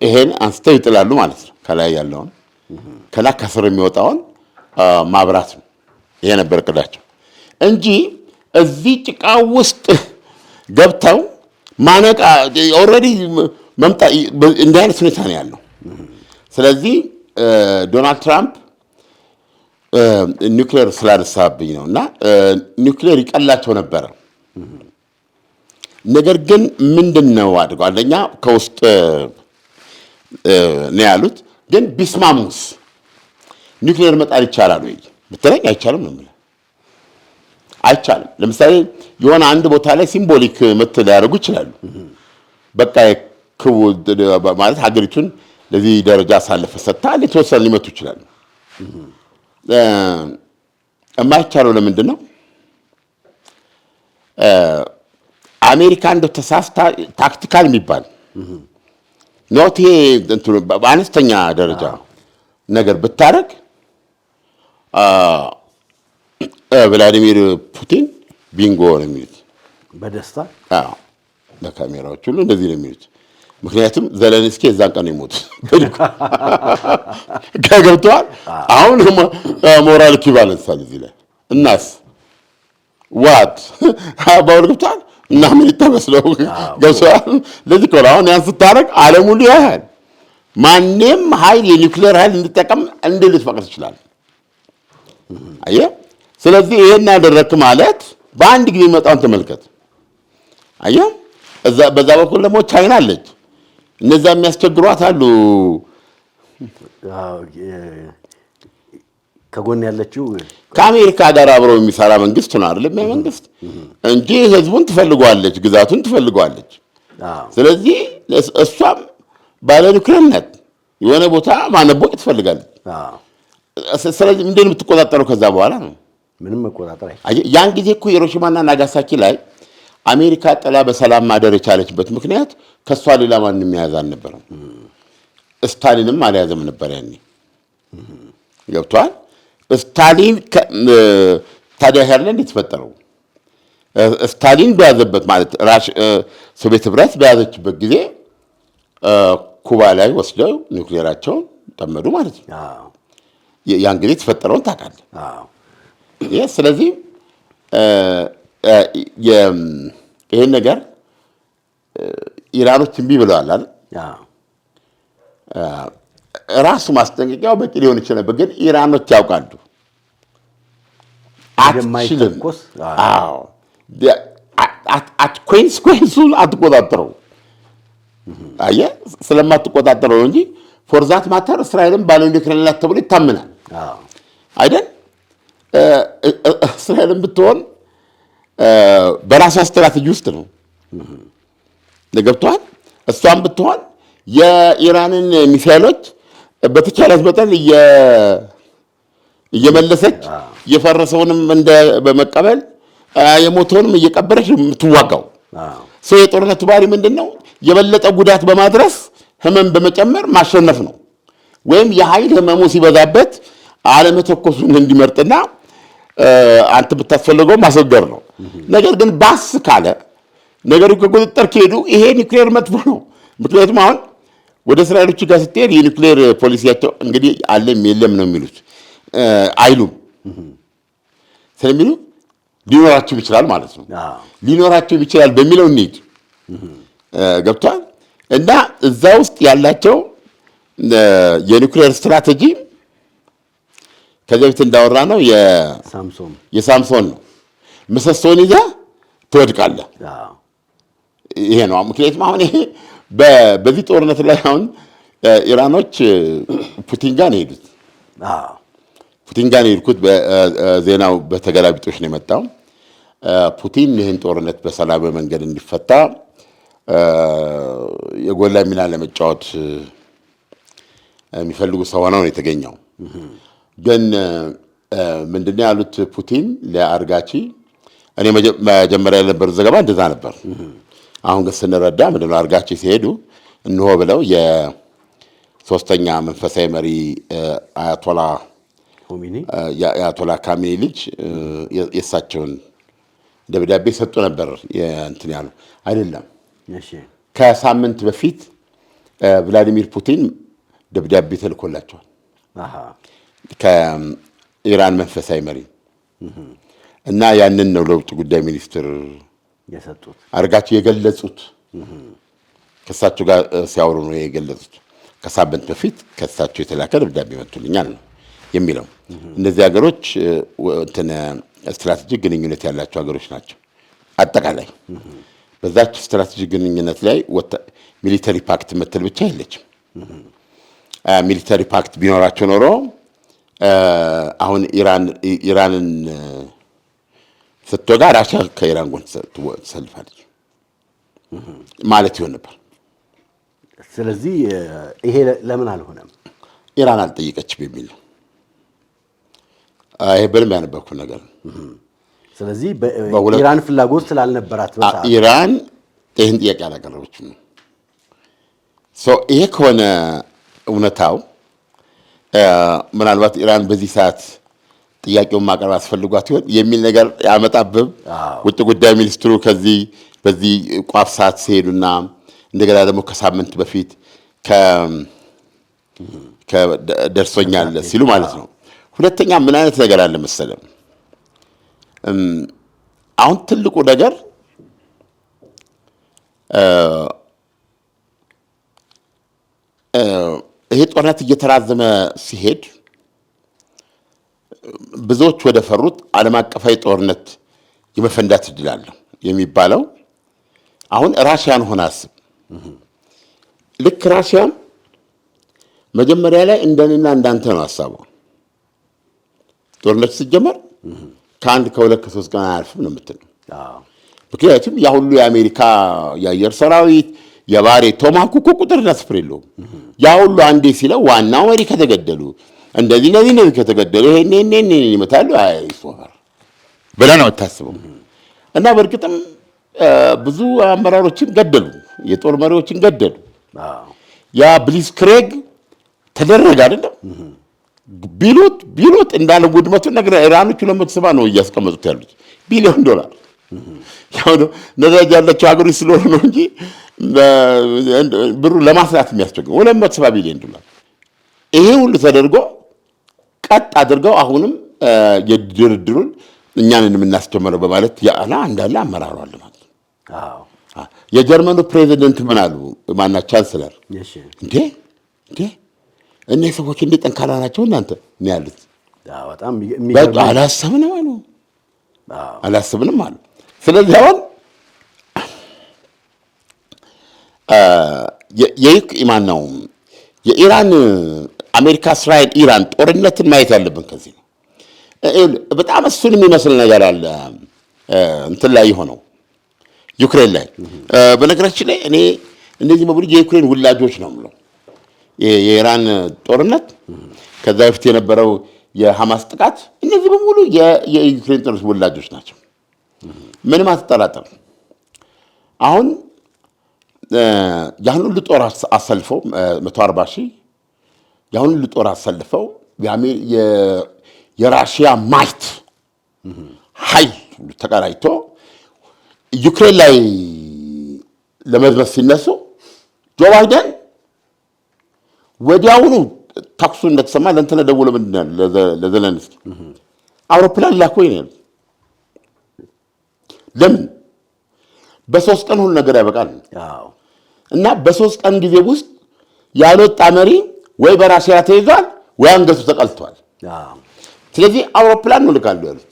ይሄን አንስተው ይጥላሉ ማለት ነው። ከላይ ያለውን ከላ ከስር የሚወጣውን ማብራት ነው። ይሄ ነበር እቅዳቸው እንጂ እዚህ ጭቃ ውስጥ ገብተው ማነቃ ኦልሬዲ መምጣ እንዲህ አይነት ሁኔታ ነው ያለው። ስለዚህ ዶናልድ ትራምፕ ኒውክሌር ስላነሳብኝ ነው እና ኒውክሌር ይቀላቸው ነበረ። ነገር ግን ምንድን ነው አድርገው አንደኛ ከውስጥ ነው ያሉት። ግን ቢስማሙስ ኒውክሌር መጣል ይቻላል ወይ ብትለኝ አይቻልም ነው የምልህ። አይቻልም። ለምሳሌ የሆነ አንድ ቦታ ላይ ሲምቦሊክ ምት ሊያደርጉ ይችላሉ። በቃ ማለት ሀገሪቱን ለዚህ ደረጃ አሳልፈ ሰጥታ የተወሰነ ሊመቱ ይችላሉ። የማይቻለው ለምንድን ነው? አሜሪካ እንደው ተሳስታ ታክቲካል የሚባል ኖት ይሄ በአነስተኛ ደረጃ ነገር ብታረግ ቭላዲሚር ፑቲን ቢንጎ ነው የሚሉት በደስታ። አዎ ለካሜራዎች ሁሉ እንደዚህ ነው የሚሉት። ምክንያቱም ዘለንስኪ የዛን ቀን ይሞት ከገብተዋል። አሁን ሞራል ኢኩቫለንስ እዚህ ላይ እናስ ዋት ባውል ገብተዋል እና ምን ይተመስለው ገብተዋል። ለዚህ ኮራ አሁን ያን ስታረግ ዓለም ሁሉ ያያል። ማንም ኃይል የኒውክሌር ኃይል እንዲጠቀም እንዴት ሊፈቅድ ይችላል? አየህ። ስለዚህ ይሄን ያደረክ ማለት በአንድ ጊዜ መጣውን ተመልከት። አየህ። በዛ በኩል ደግሞ ቻይና አለች። እነዛ የሚያስቸግሯት አሉ። ከጎን ያለችው ከአሜሪካ ጋር አብሮ የሚሰራ መንግስት ነው አይደል? መንግስት እንጂ ህዝቡን ትፈልገዋለች፣ ግዛቱን ትፈልገዋለች። ስለዚህ እሷም ባለ ኒውክሌር ናት። የሆነ ቦታ ማነቦቅ ትፈልጋለች። ስለዚህ እንዴት ነው የምትቆጣጠረው? ከዛ በኋላ ነው ምንም መቆጣጠር ያን ጊዜ እኮ ሂሮሺማና ናጋሳኪ ላይ አሜሪካ ጥላ በሰላም ማደር የቻለችበት ምክንያት ከሷ ሌላ ማንም የያዘ አልነበረም። ስታሊንም አልያዘም ነበር ያኔ። ገብቷል። ስታሊን ታዲያ ያለ እንዴት ተፈጠረው? ስታሊን በያዘበት ማለት ሶቪየት ህብረት በያዘችበት ጊዜ ኩባ ላይ ወስደው ኒውክሌራቸውን ጠመዱ ማለት ነው። ያን ጊዜ የተፈጠረውን ታውቃለህ። ስለዚህ ይህን ነገር ኢራኖች እምቢ ብለዋል አይደል? ራሱ ማስጠንቀቂያው በቂ ሊሆን ይችላል። ግን ኢራኖች ያውቃሉ አትችልም። ኮንስኮንሱን አትቆጣጠረው። አየህ፣ ስለማትቆጣጠረው እንጂ ፎርዛት ማተር እስራኤልን ባለ ኒውክሌር ናት ተብሎ ይታመናል አይደል? እስራኤልን ብትሆን በራሷ ስትራቴጂ ውስጥ ነው ገብቷል። እሷን ብትሆን የኢራንን ሚሳይሎች በተቻላት መጠን እየመለሰች የፈረሰውንም በመቀበል የሞተውንም እየቀበረች የምትዋጋው። ሰው የጦርነቱ ባህሪ ምንድን ነው? የበለጠ ጉዳት በማድረስ ህመም በመጨመር ማሸነፍ ነው። ወይም የኃይል ህመሙ ሲበዛበት አለመተኮሱን እንዲመርጥና አንተ ብታስፈልገው ማስወገድ ነው። ነገር ግን ባስ ካለ ነገሩ ከቁጥጥር ከሄዱ ይሄ ኒውክሌር መጥፎ ነው። ምክንያቱም አሁን ወደ እስራኤሎች ጋር ስትሄድ የኒውክሌር ፖሊሲያቸው እንግዲህ አለም የለም ነው የሚሉት አይሉም። ስለሚሉ ሊኖራቸው ይችላል ማለት ነው። ሊኖራቸው ይችላል በሚለው እንሂድ። ገብቷል። እና እዛ ውስጥ ያላቸው የኒውክሌር ስትራቴጂ ከዚህ በፊት እንዳወራ ነው የሳምሶን ነው። ምሰሶን ይዘህ ትወድቃለህ። ይሄ ነው ምክንያቱም አሁን ይሄ በዚህ ጦርነት ላይ አሁን ኢራኖች ፑቲን ጋር ነው የሄዱት። ፑቲን ጋር ነው የሄድኩት። ዜናው በተገላቢጦች ነው የመጣው። ፑቲን ይህን ጦርነት በሰላማዊ መንገድ እንዲፈታ የጎላ ሚና ለመጫወት የሚፈልጉ ሰው ሆነው ነው የተገኘው። ግን ምንድነው ያሉት ፑቲን ለአርጋቺ? እኔ መጀመሪያ የነበረው ዘገባ እንደዛ ነበር። አሁን ግን ስንረዳ ምንድነው አርጋቺ ሲሄዱ እንሆ ብለው የሶስተኛ መንፈሳዊ መሪ የአያቶላ ካሜኒ ልጅ የእሳቸውን ደብዳቤ ሰጡ ነበር። እንትን ያሉ አይደለም። ከሳምንት በፊት ቭላዲሚር ፑቲን ደብዳቤ ተልኮላቸዋል ከኢራን መንፈሳዊ መሪ እና ያንን ነው ለውጭ ጉዳይ ሚኒስትር የሰጡት አርጋቸው የገለጹት። ከሳቸው ጋር ሲያወሩ ነው የገለጹት። ከሳምንት በፊት ከሳቸው የተላከ ደብዳቤ መጥቶልኛል ነው የሚለው። እነዚህ ሀገሮች እንትን ስትራቴጂክ ግንኙነት ያላቸው ሀገሮች ናቸው። አጠቃላይ በዛች ስትራቴጂክ ግንኙነት ላይ ሚሊተሪ ፓክት መተል ብቻ የለችም። ሚሊተሪ ፓክት ቢኖራቸው ኖሮ አሁን ኢራንን ስትወጋ ራሽያ ከኢራን ጎን ትሰልፋለች ማለት ይሆን ነበር። ስለዚህ ይሄ ለምን አልሆነም? ኢራን አልጠየቀችም የሚል ነው። ይሄ በደንብ ያነበብኩ ነገር ነው። ስለዚህ ኢራን ፍላጎት ስላልነበራት ኢራን ይህን ጥያቄ አላቀረበችም ነው። ይሄ ከሆነ እውነታው ምናልባት ኢራን በዚህ ሰዓት ጥያቄውን ማቅረብ አስፈልጓት ይሆን የሚል ነገር ያመጣብብ። ውጭ ጉዳይ ሚኒስትሩ በዚህ ቋፍ ሰዓት ሲሄዱና እንደገና ደግሞ ከሳምንት በፊት ደርሶኛል ሲሉ ማለት ነው። ሁለተኛ ምን አይነት ነገር አለ መሰለም፣ አሁን ትልቁ ነገር ይሄ ጦርነት እየተራዘመ ሲሄድ ብዙዎች ወደ ፈሩት ዓለም አቀፋዊ ጦርነት የመፈንዳት እድል አለው የሚባለው አሁን ራሽያን ሆነ አስብ። ልክ ራሽያን መጀመሪያ ላይ እንደኔና እንዳንተ ነው ሐሳቡ። ጦርነት ሲጀመር ከ1 ከ2 ከ3 ቀን አያልፍም ነው የምትለው። ምክንያቱም ያ ሁሉ የአሜሪካ የአየር ሰራዊት የባህር ቶማሃውክ ቁጥርና ስፍር የለውም። ያ ሁሉ አንዴ ሲለው ዋናው መሪ ከተገደሉ እንደዚህ ከተገደሉ ይሄን ይመታሉ አይሶፈር ብለህ ነው የምታስበው። እና በእርግጥም ብዙ አመራሮችን ገደሉ፣ የጦር መሪዎችን ገደሉ። ያ ብሊትስክሪግ ተደረገ አይደለም። ቢሉት እንዳለ ውድመቱን ነገር ኢራኖች 270 ነው እያስቀመጡት ያሉት ቢሊዮን ዶላር። ያው ነዳጅ ያላቸው ሀገሮች ስለሆኑ ነው እንጂ ብሩ ለማስላት የሚያስቸግረው 270 ቢሊዮን ዶላር። ይሄ ሁሉ ተደርጎ ቀጥ አድርገው አሁንም የድርድሩን እኛንን የምናስጀምረው በማለት ያላ እንዳለ አመራሩ አለ ማለት ነው። የጀርመኑ ፕሬዚደንት ምን አሉ? ማና ቻንስለር እንዴ እነዚህ ሰዎች እንዴት ጠንካራ ናቸው እናንተ ነው ያሉት። በጣም አላሰብንም አሉ። ስለዚህ አሁን የማን ነው የኢራን አሜሪካ እስራኤል ኢራን ጦርነትን ማየት ያለብን ከዚህ ነው። በጣም እሱን የሚመስል ነገር አለ እንትን ላይ የሆነው ዩክሬን ላይ። በነገራችን ላይ እኔ እነዚህ በሙሉ የዩክሬን ውላጆች ነው የምለው። የኢራን ጦርነት ከዛ በፊት የነበረው የሐማስ ጥቃት እነዚህ በሙሉ የዩክሬን ጦርነት ውላጆች ናቸው። ምንም አትጠራጠር። አሁን ያን ሁሉ ጦር አሰልፈው 140 ሺህ ያን ሁሉ ጦር አሰልፈው የራሽያ ማይት ኃይል ተቀናጅቶ ዩክሬን ላይ ለመድረስ ሲነሱ ጆ ባይደን ወዲያውኑ ተኩሱ እንደተሰማ ለእንትና ደውሎ ምንድን ነው ለዘለንስኪ አውሮፕላን ላኩኝ ነው። ለምን በ3 ቀን ሁሉ ነገር ያበቃል። እና በ3 ቀን ጊዜ ውስጥ ያልወጣ መሪ ወይ በራሽያ ተይዟል ወይ አንገቱ ተቀልቷል። ስለዚህ አውሮፕላን ነው ልካሉ ያሉት።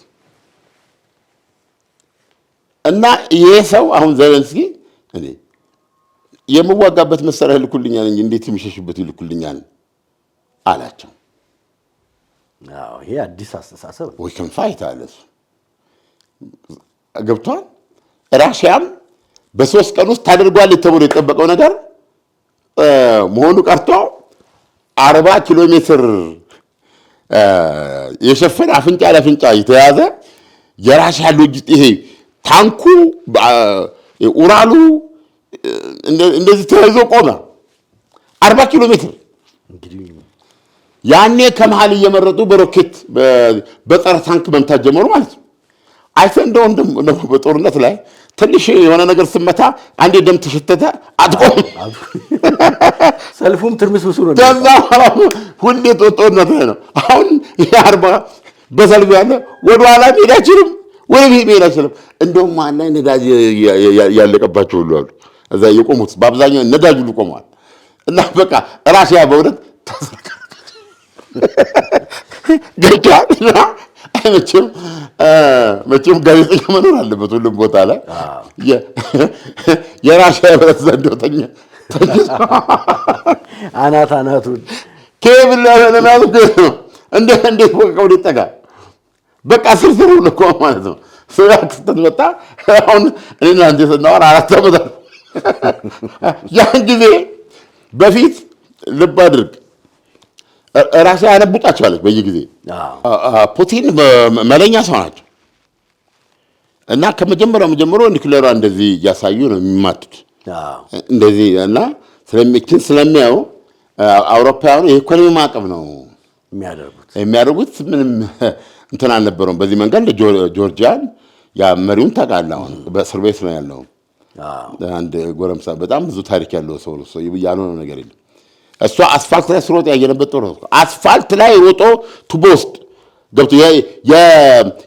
እና ይሄ ሰው አሁን ዘለንስኪ እንዴ የምዋጋበት መሳሪያ ልኩልኛል እንጂ እንዴት የሚሸሽበት ይልኩልኛል አላቸው። ይሄ አዲስ አስተሳሰብ ወይ ከንፋይት አለስ ገብቷል። ራሽያም በ3 ቀን ውስጥ ታደርጓለች ተብሎ የጠበቀው ነገር መሆኑ ቀርቶ 40 ኪሎ ሜትር የሸፈነ አፍንጫ ለአፍንጫ የተያዘ የራሽያ ሎጂስቲክ ይሄ ታንኩ ኡራሉ እንደዚህ ተያይዞ ቆመ 40 ኪሎ ሜትር። ያኔ ከመሃል እየመረጡ በሮኬት በጸረ ታንክ መምታት ጀመሩ ማለት ነው። አይተህ እንደው በጦርነት ላይ ትንሽ የሆነ ነገር ስመታ አንዴ ደም ተሸተተ አጥቆም ሰልፉም ትርምስምሱ ነው። ከዛ ሁሌ ጦርነት ላይ ነው። አሁን የ40 በሰልፍ ያለ ወደ ኋላ መሄድ አይችልም ወይ መሄድ አይችልም። እንደውም ማን ላይ ነዳጅ ያለቀባቸው ሁሉ አሉ እዛ የቆሙት በአብዛኛው ነዳጅ ሁሉ ቆመዋል። እና በቃ ራሽያ በእውነት ገጭቷልና መቼም ጋዜጠኛ መኖር አለበት ሁሉም ቦታ ላይ የራሽያ ህብረት ዘንዶተኛ አናቱን ኬብል ለናቱ እንዴት ወቀው ሊጠጋ በቃ ስርስሩ ልኮ ማለት ነው። ክስተት መጣ። አሁን እኔና አንተ ስናወራ 4 ዓመት ያን ጊዜ በፊት ልብ አድርግ ራሽያ ያነቡጣቸዋለች በየጊዜ። ፑቲን መለኛ ሰው ናቸው እና ከመጀመሪያው ጀምሮ ኒውክሌሯ እንደዚህ እያሳዩ ነው የሚማቱት እንደዚህ እና ስለሚያዩ አውሮፓውያኑ የኢኮኖሚ ማዕቀብ ነው የሚያደርጉት። ምንም እንትን አልነበረውም። በዚህ መንገድ ጆርጂያን ያ መሪውን ታውቃለህ። አሁን በእስር ቤት ነው ያለው። አንድ ጎረምሳ በጣም ብዙ ታሪክ ያለው ሰው ያልሆነው ነገር የለም። እሷ አስፋልት ላይ ስሮጥ ያየነበት ጦር ነው። አስፋልት ላይ ሮጦ ቱቦ ውስጥ ገብቶ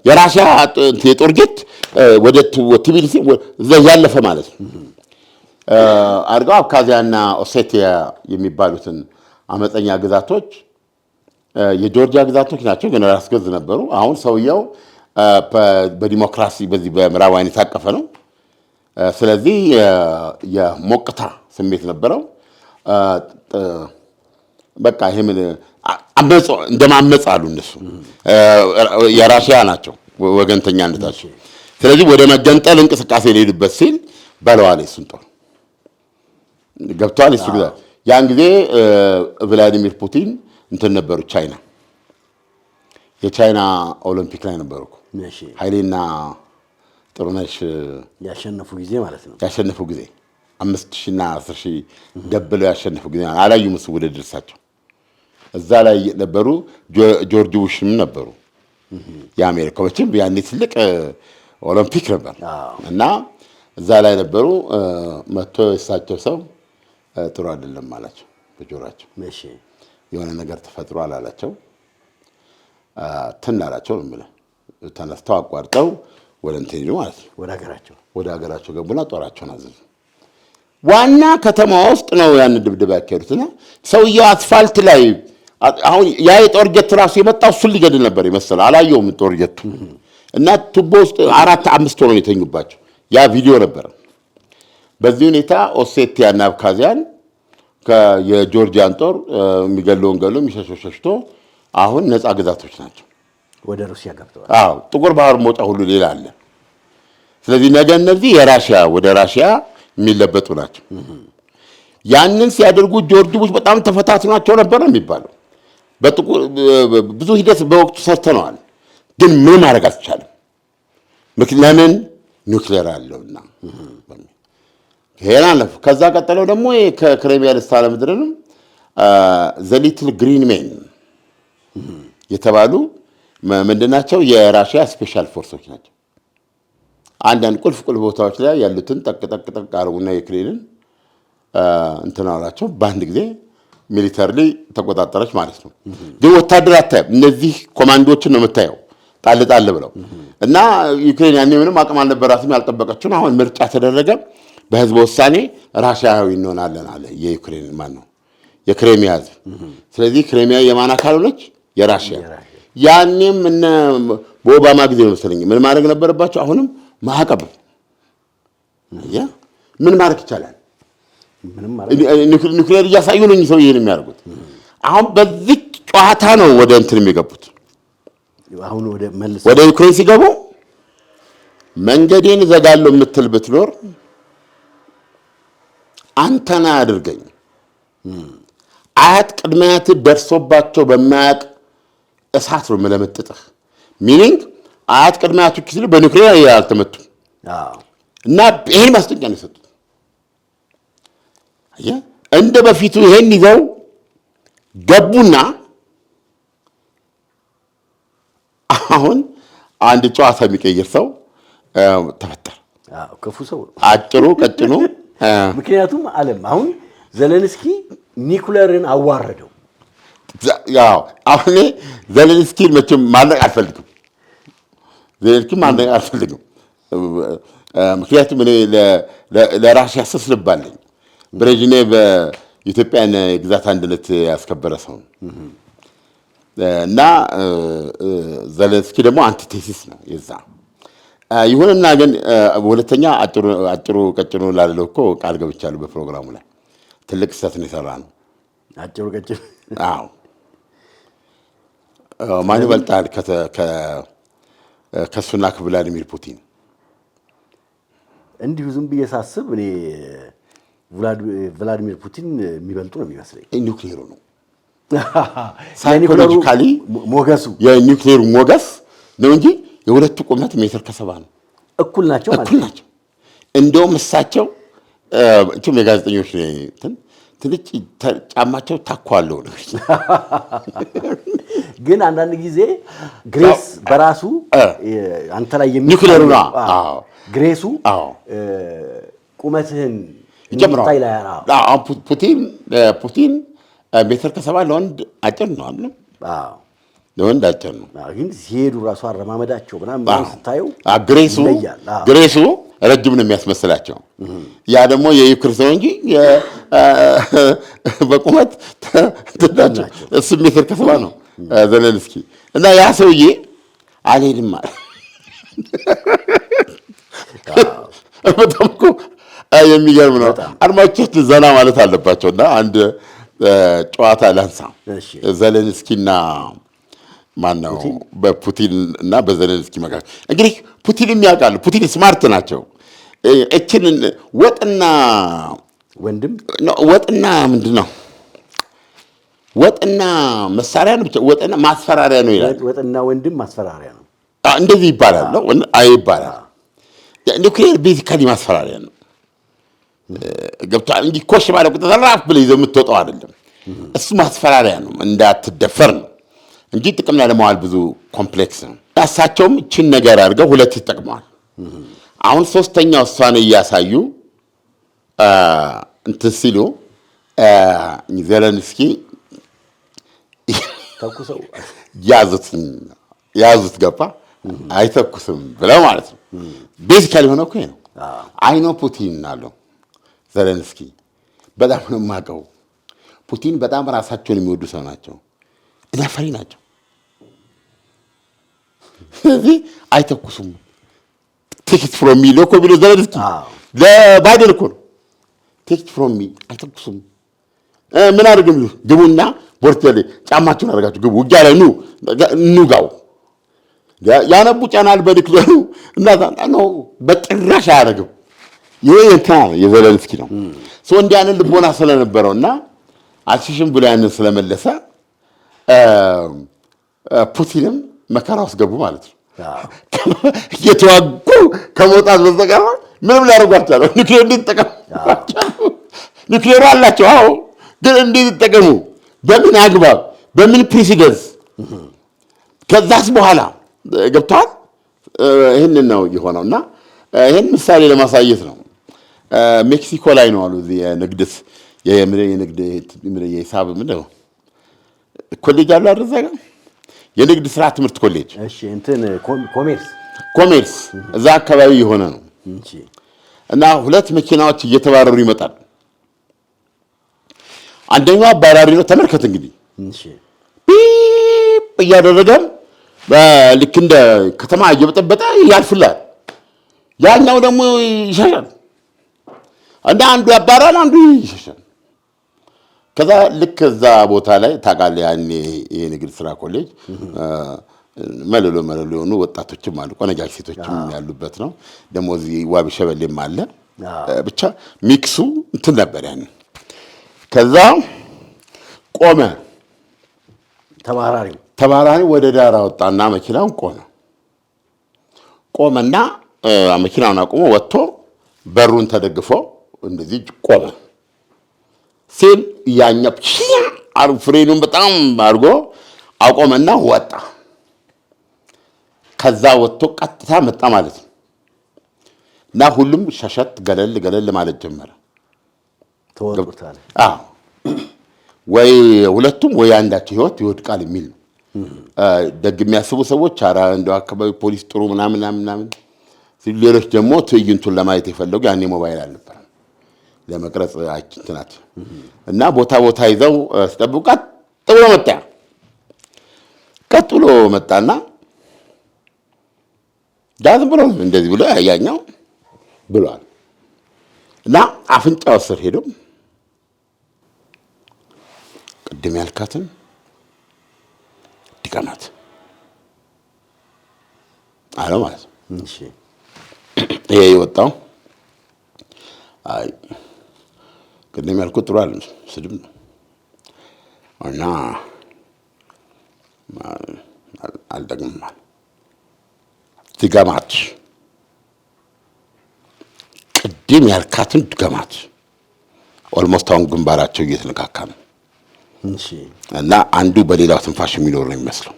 የራሽያ የጦር ጄት ወደ ቲቢሊሲ ያለፈ ማለት ነው አድርገው አብካዚያና ኦሴቲያ የሚባሉትን አመፀኛ ግዛቶች የጆርጂያ ግዛቶች ናቸው፣ ግን ራስ ገዝ ነበሩ። አሁን ሰውየው በዲሞክራሲ በዚህ በምዕራባውያን የታቀፈ ነው። ስለዚህ የሞቅታ ስሜት ነበረው። በቃ ይሄ ምን እንደማመጽ አሉ እነሱ የራሽያ ናቸው ወገንተኛነታቸው። ስለዚህ ወደ መገንጠል እንቅስቃሴ ሊሄዱበት ሲል በለዋል እሱን ጦር ገብቷል። እሱ ግዛት ያን ጊዜ ቭላዲሚር ፑቲን እንትን ነበሩ ቻይና የቻይና ኦሎምፒክ ላይ ነበሩ። ኃይሌና ጥሩነሽ ያሸነፉ ጊዜ ማለት ነው። ያሸነፉ ጊዜ 5,000 እና 10,000 ደብለው ያሸነፉ ጊዜ አላዩም። እሱ ውድድር እሳቸው እዛ ላይ ነበሩ። ጆርጅ ቡሽም ነበሩ የአሜሪካዎችም ያኔ ትልቅ ኦሎምፒክ ነበር እና እዛ ላይ ነበሩ። መጥቶ የእሳቸው ሰው ጥሩ አይደለም አላቸው በጆሯቸው። የሆነ ነገር ተፈጥሯል አላቸው። ትናላቸው ነው የምልህ። ተነስተው አቋርጠው ወደ እንትን ሄዱ ማለት ነው። ወደ ሀገራቸው ገቡና ጦራቸውን አዘዙ። ዋና ከተማ ውስጥ ነው ያን ድብደባ ያካሄዱትና ሰውየው አስፋልት ላይ አሁን ያ የጦር ጀት ራሱ የመጣው እሱን ሊገድል ነበር የመሰለው። አላየውም ጦር ጀቱ እና ቱቦ ውስጥ 4-5 ሆነው የተኙባቸው ያ ቪዲዮ ነበር። በዚህ ሁኔታ ኦሴቲያና አብካዚያን የጆርጂያን ጦር የሚገለውን ገሎ የሚሸሸው ሸሽቶ አሁን ነፃ ግዛቶች ናቸው። ወደ ሩሲያ ገብተዋል። አዎ ጥቁር ባህር መውጫ ሁሉ ሌላ አለ። ስለዚህ ነገ እነዚህ የራሽያ ወደ ራሽያ የሚለበጡ ናቸው። ያንን ሲያደርጉ ጆርጅ ቡሽ በጣም ተፈታትኗቸው ነበር ነው የሚባለው። ብዙ ሂደት በወቅቱ ሰርተነዋል፣ ግን ምንም ማድረግ አልቻለም። ለምን ኒውክሌር አለውና ይሄን አለፉ። ከዛ ቀጠለው ደግሞ ከክሬሚያ ደስታ ለምድርንም ዘሊትል ግሪን ሜን የተባሉ ምንድናቸው? የራሽያ ስፔሻል ፎርሶች ናቸው። አንዳንድ ቁልፍ ቦታዎች ላይ ያሉትን ጠቅ አረጉና የዩክሬንን እንትን አላቸው። በአንድ ጊዜ ሚሊተሪ ተቆጣጠረች ማለት ነው። ግን ወታደር አታይም። እነዚህ ኮማንዶዎችን ነው የምታየው ጣል ጣል ብለው እና ዩክሬን ያኔ ምንም አቅም አልነበራትም ያልጠበቀችውን። አሁን ምርጫ ተደረገ በህዝብ ውሳኔ ራሽያዊ እንሆናለን አለ የዩክሬን ማን ነው የክሬሚያ ህዝብ። ስለዚህ ክሬሚያ የማን አካል ሆነች? የራሽያ። ያኔም እነ በኦባማ ጊዜ ነው መሰለኝ ምን ማድረግ ነበረባቸው? አሁንም ማዕቀብ ምን ማድረግ ይቻላል? ኒውክሌር እያሳዩ ነው ሰው ይሄን የሚያደርጉት። አሁን በዚህ ጨዋታ ነው ወደ እንትን የሚገቡት። አሁን ወደ ዩክሬን ሲገቡ መንገዴን ዘጋለሁ የምትል ብትኖር አንተና አድርገኝ አያት ቅድሚያት ደርሶባቸው በማያቅ እሳት ነው መለመጥጥህ። ሚኒንግ አያት ቅድሚያቱ ሲሉ በኒውክሌር ያልተመቱ እና ይሄን ማስጠንቀቂያ ነው የሰጡት። እንደ በፊቱ ይሄን ይዘው ገቡና አሁን አንድ ጨዋታ የሚቀይር ሰው ተፈጠረ። ክፉ ሰው አጭሩ ቀጭኑ። ምክንያቱም ዓለም አሁን ዘለንስኪ ኒኩለርን አዋረደው። ያው አሁን ዘለንስኪን መቼም ማድነቅ አልፈልግም። ምክንያቱም እኔ ለራሽያ ስስ ልብ አለኝ። ብሬዥኔቭ በኢትዮጵያን የግዛት አንድነት ያስከበረ ሰው እና ዘለንስኪ ደግሞ አንቲቴሲስ ነው የዛ። ይሁንና ግን ሁለተኛ አጭሩ ቀጭኑ ላለው እኮ ቃል ገብቻለሁ በፕሮግራሙ ላይ ትልቅ ስህተት ነው የሰራ ነው። አጭሩ ቀጭኑ አዎ ማን ይበልጣል ከሱና ከቭላዲሚር ፑቲን? እንዲሁ ዝም ብዬ ሳስብ እኔ ቭላዲሚር ፑቲን የሚበልጡ ነው የሚመስለኝ። ኒውክሌሩ ነው ሳይኮሎጂካሊ ሞገሱ የኒውክሌሩ ሞገስ ነው እንጂ የሁለቱ ቁመት ሜትር ከ70 ነው። እኩል ናቸው ማለት እኩል ናቸው። እንደውም እሳቸው እንትን የጋዜጠኞች ትንሽ ጫማቸው ታኳለው ነው። ግን አንዳንድ ጊዜ ግሬስ በራሱ አንተ ላይ ኒውክሌሩ ነው ግሬሱ ቁመትህን ይጨምራል። ፑቲን ሜትር ከ70 ለወንድ አጭር ነው አይደል? አዎ ለወንድ አጭር ነው። ግን ሲሄዱ ራሱ አረማመዳቸው ምናምን ስታየው ግሬሱ ረጅም ነው የሚያስመስላቸው። ያ ደግሞ የዩክሬን ሰው እንጂ በቁመት ትዳቸው እሱ ሜትር ከ70 ነው ዘለንስኪ። እና ያ ሰውዬ አልሄድም ማለት በጣም እኮ የሚገርም ነው። አድማጮቻችን ዘና ማለት አለባቸው። እና አንድ ጨዋታ ላንሳ። ዘለንስኪና ማነው በፑቲን እና በዘለንስኪ መካከል እንግዲህ ፑቲንም ያውቃሉ። ፑቲን ስማርት ናቸው። እችን ወጥና ምንድን ነው ወጥና መሳሪያ ነው ብቻ ወጥና ማስፈራሪያ ነው ይላል። ወጥና ወንድም ማስፈራሪያ ነው እንደዚህ ይባላል ነው አይባላል። ኒውክሌር ቤዚካሊ ማስፈራሪያ ነው። ገብቶሃል? እንጂ ኮሽ ባለ ቁጥር ራፍ ብለህ ይዘህ የምትወጣው አይደለም። እሱ ማስፈራሪያ ነው እንዳትደፈር ነው እንጂ ጥቅም ላይ ለማዋል ብዙ ኮምፕሌክስ ነው። እሳቸውም እችን ነገር አድርገው ሁለት ይጠቅመዋል። አሁን ሶስተኛው እሷን እያሳዩ እንትን ሲሉ ዘለንስኪ ተኩሰው ያዙት ገባ አይተኩስም ብለው ማለት ነው። ቤዚካሊ ሆነ እኮ ነው። አይኖ ፑቲን አለው ዘለንስኪ በጣም ነው የማውቀው። ፑቲን በጣም ራሳቸውን የሚወዱ ሰው ናቸው እና ፈሪ ናቸው። ስለዚህ አይተኩሱም። ቴክት ፍሮም ሚ እኮ ቢሎ ዘለንስኪ ለባይደን እኮ ነው ቴክት ፍሮም ሚ አይተኩሱም። ምን አድርግም ግቡና ቦርቴሌ ጫማችሁን አድርጋችሁ ግቡ፣ ውጊያ ላይ ኑጋው ያነቡ ጫናል በኒውክሌሩ እና ነው በጭራሽ አያደርግም። ይሄ የዘለንስኪ ነው። ሰው እንዲያንን ልቦና ስለነበረውና አልሽሽም ብሎ ያንን ስለመለሰ ፑቲንም መከራ ውስጥ ገቡ ማለት ነው። እየተዋጉ ከመውጣት በስተቀር ምንም ሊያደርጉ አልቻሉም። ኒውክሌር እንዴት ይጠቀሙ? ኒውክሌሩ አላቸው። አዎ፣ ግን እንዴት ይጠቀሙ? በምን አግባብ? በምን ፕሬሲደንስ? ከዛስ በኋላ ገብተዋል። ይህንን ነው የሆነውና ይህን ምሳሌ ለማሳየት ነው። ሜክሲኮ ላይ ነው አሉ የንግድ የንግድ የሂሳብ ምንድነው ኮሌጅ አለ አይደል? እዛ ጋር የንግድ ስራ ትምህርት ኮሌጅ እሺ እንትን ኮሜርስ እዛ አካባቢ የሆነ ነው። እሺ እና ሁለት መኪናዎች እየተባረሩ ይመጣል። አንደኛው አባራሪ ነው። ተመልከት እንግዲህ እሺ ፒፕ እያደረገ ልክ እንደ ከተማ እየበጠበጠ ያልፍላል። ያኛው ደግሞ ይሸሻል። እና አንዱ ያባራል፣ አንዱ ይሸሻል። ከዛ ልክ እዛ ቦታ ላይ ታውቃለህ፣ ያኔ የንግድ ስራ ኮሌጅ መለሎ የሆኑ ወጣቶችም አሉ፣ ቆነጃጅ ሴቶችም ያሉበት ነው። ደግሞ እዚህ ዋቢ ሸበሌም አለ። ብቻ ሚክሱ እንትን ነበር ያን። ከዛ ቆመ። ተባራሪ ወደ ዳር ወጣና መኪናውን ቆመና መኪናውን አቁሞ ወጥቶ በሩን ተደግፎ እንደዚህ ቆመ ሲል ያኛው ፍሬኑን በጣም አድርጎ አቆመና ወጣ። ከዛ ወጥቶ ቀጥታ መጣ ማለት ነው። እና ሁሉም ሸሸት ገለል ማለት ጀመረ። ተወርቁታል። ወይ ሁለቱም ወይ አንዳቸው ህይወት ይወድቃል የሚል ነው። ደግ የሚያስቡ ሰዎች ኧረ እንደው አካባቢ ፖሊስ ጥሩ ምናምን፣ ሌሎች ደግሞ ትዕይንቱን ለማየት የፈለጉ ያኔ ሞባይል አልነበረም ለመቅረጽ አችንትናት እና ቦታ ይዘው ሲጠብቁ ቀጥ ብሎ መጣና ዳዝም ብሎ እንደዚህ ብሎ ያኛው ብሏል። እና አፍንጫው ስር ሄዶ ቅድም ያልካትን ድገማት አለው ማለት ነው። እሺ ይሄ የወጣው አይ ቅድም ያልኩት ጥሩ አይደል፣ ስድብ ነው እና አልደግምም። ድገማት፣ ቅድም ያልካትን ድገማት። ኦልሞስት አሁን ግንባራቸው እየተነካካ ነው። እሺ እና አንዱ በሌላው ትንፋሽ የሚኖር ነው የሚመስለው።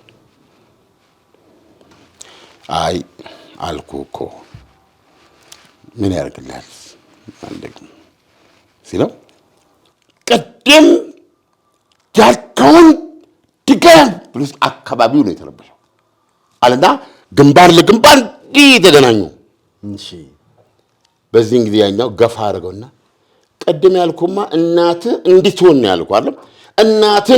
አይ አልኩ እኮ ምን ያደርግልሃል አንደግም ሲለው ቅድም ያልከውን ድገም ብሎ አካባቢው ነው የተረበሸው አለና ግንባር ለግንባር እንዲህ ተገናኙ። እሺ በዚህን ጊዜ ያኛው ገፋ አድርገውና ቅድም ያልኩማ እናትህ እንድትሆን ነው ያልኩህ አይደል? እናትህ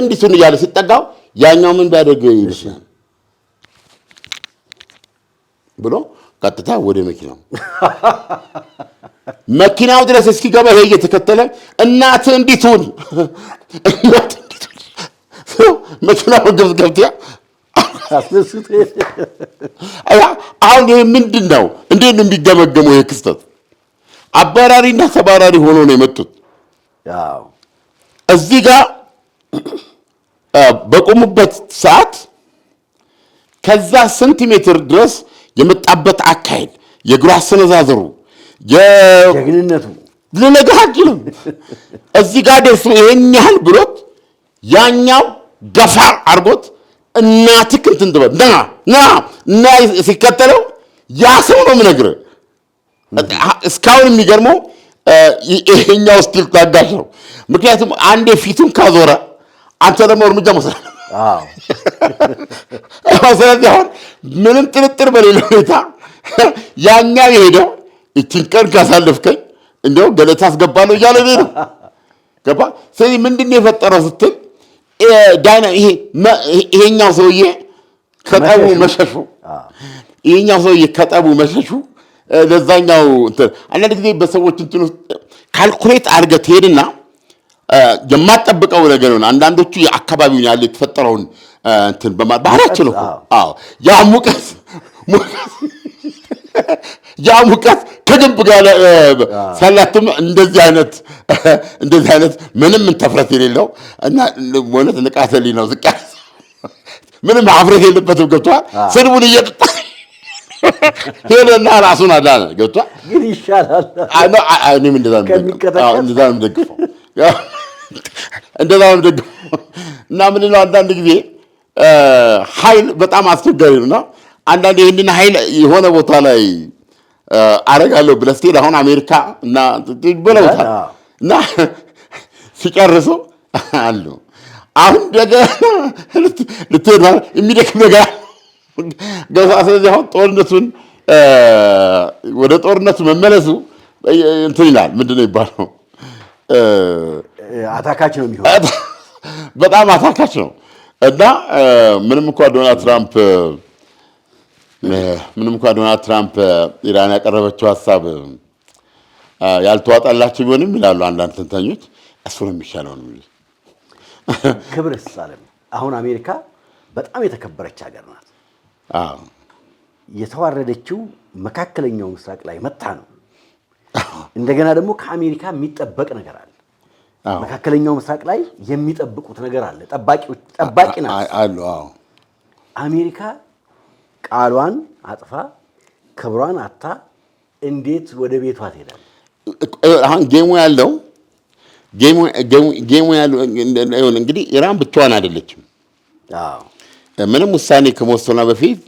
እንድትሆን እያለ ሲጠጋው ያኛው ምን ቢያደርግ ይመስላል ብሎ ቀጥታ ወደ መኪናው ድረስ እስኪገባ ይሄ እየተከተለ እናትህ እንድትሆን መኪናው ገብታ አሁን ይሄ ምንድን ነው? እንዴት ነው የሚገመገመው? ይሄ ክስተት አባራሪና ተባራሪ ሆኖ ነው የመጡት። እዚህ ጋር በቆሙበት ሰዓት ከዛ ሴንቲሜትር ድረስ የመጣበት አካሄድ፣ የእግሩ አሰነዛዘሩ፣ ጀግንነቱ ልነግርህ አልችልም። እዚህ ጋር ደርሶ ይሄን ያህል ብሎት ያኛው ገፋ አድርጎት እናትህ እንትን ትበል ና ሲከተለው ያ ሰው ነው የምነግርህ። እስካሁን የሚገርመው ይሄኛው ስቲል ታጋሽ ነው። ምክንያቱም አንዴ ፊቱን ካዞረ አንተ ደግሞ እርምጃ መውሰድ ስለዚህ አሁን ምንም ጥርጥር በሌለ ሁኔታ ያኛው የሄደው እችን ቀን ካሳለፍከኝ እንዲያው ገለታ አስገባለሁ እያለ ነው ገባ። ስለዚህ ምንድን ነው የፈጠረው ስትል ይሄኛው ሰውዬ ከጠቡ መሸሹ ለዛኛው እንትን አንዳንድ ጊዜ በሰዎች እንትን ውስጥ ካልኩሌት አድርገህ ትሄድና የማትጠብቀው ነገር ነው። አንዳንዶቹ የአካባቢውን ያለ የተፈጠረውን እንትን ባህላችን እኮ ያ ሙቀት ከግንብ ጋር ሰላትም እንደዚህ አይነት ምንም ተፍረት የሌለው እና ማለት ንቃተ ህሊናው ዝቅ ምንም አፍረት የለበትም። ገብቷል። ስድቡን እየጠጣ ሄደና ራሱን አዳነ። ገብቷል። ግን ይሻላል። እኔም እንደዛ ነው የምደግፈው እና ምንድን ነው አንዳንድ ጊዜ ኃይል በጣም አስቸጋሪ ነው እና አንዳንድ ይህንን ኃይል የሆነ ቦታ ላይ አረጋለሁ ብለህ ስትሄድ አሁን አሜሪካ እና ብለውታል እና ሲጨርሱ አሉ አሁን እንደገና ልትሄድ የሚደክም ነገር ገዛ። ስለዚህ አሁን ጦርነቱን ወደ ጦርነቱ መመለሱ እንትን ይላል። ምንድን ነው የሚባለው? አታካች ነው የሚሆነው። በጣም አታካች ነው እና ምንም እንኳ ዶናልድ ትራምፕ ኢራን ያቀረበችው ሀሳብ ያልተዋጣላቸው ቢሆንም ይላሉ አንዳንድ ተንታኞች እሱ ነው የሚሻለው ነው የሚሉት። ክብርስ አለም አሁን አሜሪካ በጣም የተከበረች ሀገር ናት። የተዋረደችው መካከለኛው ምስራቅ ላይ መታ ነው። እንደገና ደግሞ ከአሜሪካ የሚጠበቅ ነገር አለ። መካከለኛው ምስራቅ ላይ የሚጠብቁት ነገር አለ። ጠባቂ ናት አሉ። አሜሪካ ቃሏን አጥፋ ክብሯን አታ እንዴት ወደ ቤቷ ትሄዳለች? አሁን ጌሙ ያለው እንግዲህ ኢራን ብቻዋን አይደለችም። ምንም ውሳኔ ከመወሰኗ በፊት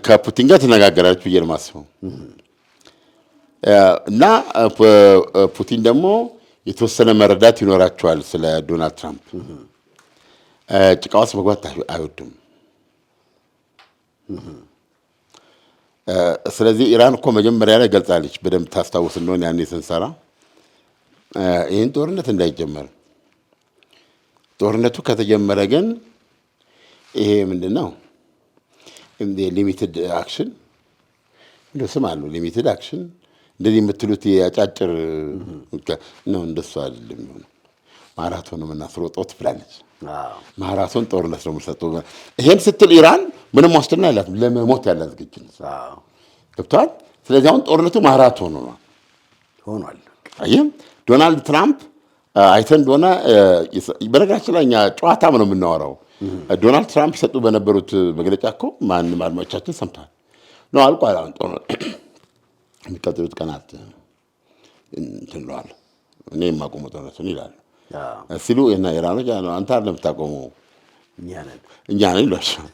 ከፑቲን ጋር ተነጋገራችሁ ብዬ ነው የማስበው። እና ፑቲን ደግሞ የተወሰነ መረዳት ይኖራቸዋል ስለ ዶናልድ ትራምፕ። ጭቃ ውስጥ መግባት አይወዱም። ስለዚህ ኢራን እኮ መጀመሪያ ላይ ገልጻለች። በደንብ ታስታውስ እንደሆነ ያኔ ስንሰራ ይህን ጦርነት እንዳይጀመር፣ ጦርነቱ ከተጀመረ ግን ይሄ ምንድን ነው ሊሚትድ አክሽን ስም አለው። ሊሚትድ አክሽን እንደዚህ የምትሉት የአጫጭር ነው። እንደሱ አይደለም የሚሆነው። ማራቶን የምናስሮጠው ትብላለች። ማራቶን ጦርነት ነው የምንሰጠው። ይሄን ስትል ኢራን ምንም ዋስትና ያላትም ለመሞት ያላት ዝግጁነት ገብቷል። ስለዚህ አሁን ጦርነቱ ማራቶን ሆኗል። አየህ ዶናልድ ትራምፕ አይተን እንደሆነ በነገራችን ላይ እኛ ጨዋታም ነው የምናወራው። ዶናልድ ትራምፕ ሰጡ በነበሩት መግለጫ እኮ ማንም አድማጮቻችን ሰምተዋል ነው አልቋል። አሁን ጦርነት የሚቀጥሉት ቀናት እንትን ብለዋል። እኔ የማቆመው ጦርነቱን ይላሉ ሲሉ እና ኢራኖች አንተ አይደለም የምታቆመው እኛ ነን ይሏቸው።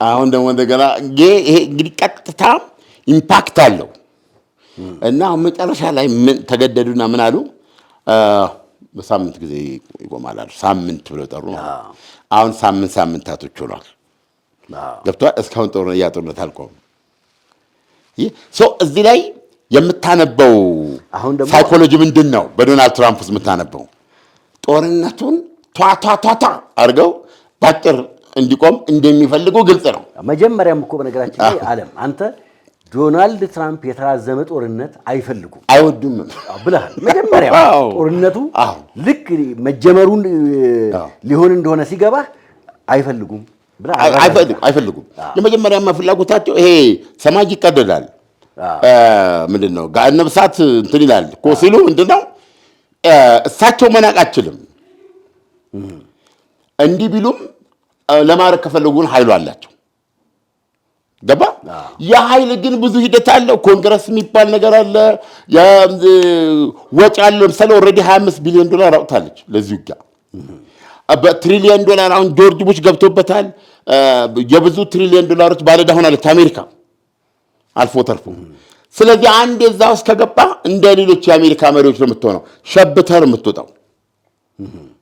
አሁን ደግሞ እንደገና ይሄ እንግዲህ ቀጥታ ኢምፓክት አለው እና መጨረሻ ላይ ምን ተገደዱና ምን አሉ? በሳምንት ጊዜ ይቆማል አሉ። ሳምንት ብለው ጠሩ። አሁን ሳምንታቶች ሆኗል። ገብቶሃል? እስካሁን ጦርነት አልቆመም። እዚህ ላይ የምታነበው ሳይኮሎጂ ምንድን ነው? በዶናልድ ትራምፕ ውስጥ የምታነበው ጦርነቱን ቷ አድርገው ባጭር እንዲቆም እንደሚፈልጉ ግልጽ ነው። መጀመሪያም እኮ በነገራችን ላይ ዓለም አንተ ዶናልድ ትራምፕ የተራዘመ ጦርነት አይፈልጉም አይወዱም ብለሃል። መጀመሪያ ጦርነቱ ልክ መጀመሩን ሊሆን እንደሆነ ሲገባ አይፈልጉም አይፈልጉም። የመጀመሪያማ ፍላጎታቸው ይሄ ሰማይ ይቀደዳል ምንድን ነው ገሃነመ እሳት እንትን ይላል እኮ ሲሉ ምንድን ነው እሳቸው መናቅ አችልም። እንዲህ ቢሉም ለማድረግ ከፈለጉን ኃይሉ አላቸው። ገባ? የኃይል ግን ብዙ ሂደት አለው። ኮንግረስ የሚባል ነገር አለ። ወጪ አለ። ለምሳሌ ኦልሬዲ $25 ቢሊዮን አውጥታለች ለዚህ ውጊያ። በትሪሊየን ዶላር አሁን ጆርጅ ቡሽ ገብቶበታል። የብዙ ትሪሊየን ዶላሮች ባለዕዳ ሆናለች አሜሪካ አልፎ ተርፎ። ስለዚህ አንድ የዛ ውስጥ ከገባ እንደ ሌሎች የአሜሪካ መሪዎች ነው የምትሆነው፣ ሸብተር የምትወጣው።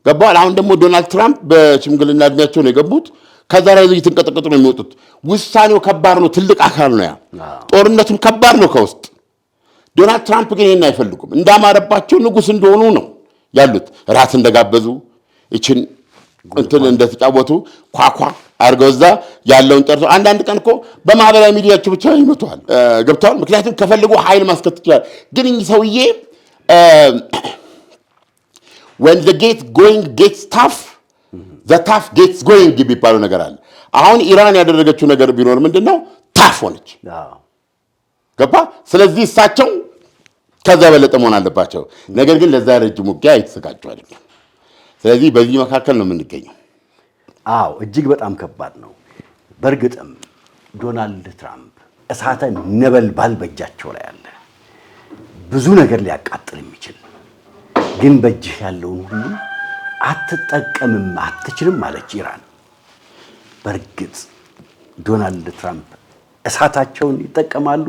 ገባል? አሁን ደግሞ ዶናልድ ትራምፕ በሽምግልና እድሜያቸው ነው የገቡት። ከዛ ላይ እየተንቀጠቀጡ ነው የሚወጡት። ውሳኔው ከባድ ነው። ትልቅ አካል ነው ያ። ጦርነቱም ከባድ ነው ከውስጥ። ዶናልድ ትራምፕ ግን ይሄን አይፈልጉም። እንዳማረባቸው ንጉሥ እንደሆኑ ነው ያሉት። ራት እንደጋበዙ ይችን እንትን እንደተጫወቱ ኳኳ አድርገው እዛ ያለውን ጨርሰው አንዳንድ ቀን እኮ በማህበራዊ ሚዲያቸው ብቻ ይመቷል። ገብተዋል። ምክንያቱም ከፈልጉ ኃይል ማስከት ይችላል። ግን እኚህ ሰውዬ when the gate going gets tough the tough gets going የሚባለው ነገር አለ። አሁን ኢራን ያደረገችው ነገር ቢኖር ምንድነው? ታፍ ሆነች። ገባ? ስለዚህ እሳቸው ከዛ በለጠ መሆን አለባቸው። ነገር ግን ለዛ ረጅም ውጊያ የተዘጋጁ አይደለም። ስለዚህ በዚህ መካከል ነው የምንገኘው። አዎ እጅግ በጣም ከባድ ነው። በእርግጥም ዶናልድ ትራምፕ እሳተ ነበልባል በእጃቸው ላይ አለ። ብዙ ነገር ሊያቃጥል የሚችል ግን በእጅህ ያለውን ሁሉ አትጠቀምም አትችልም አለች ኢራን። በእርግጥ ዶናልድ ትራምፕ እሳታቸውን ይጠቀማሉ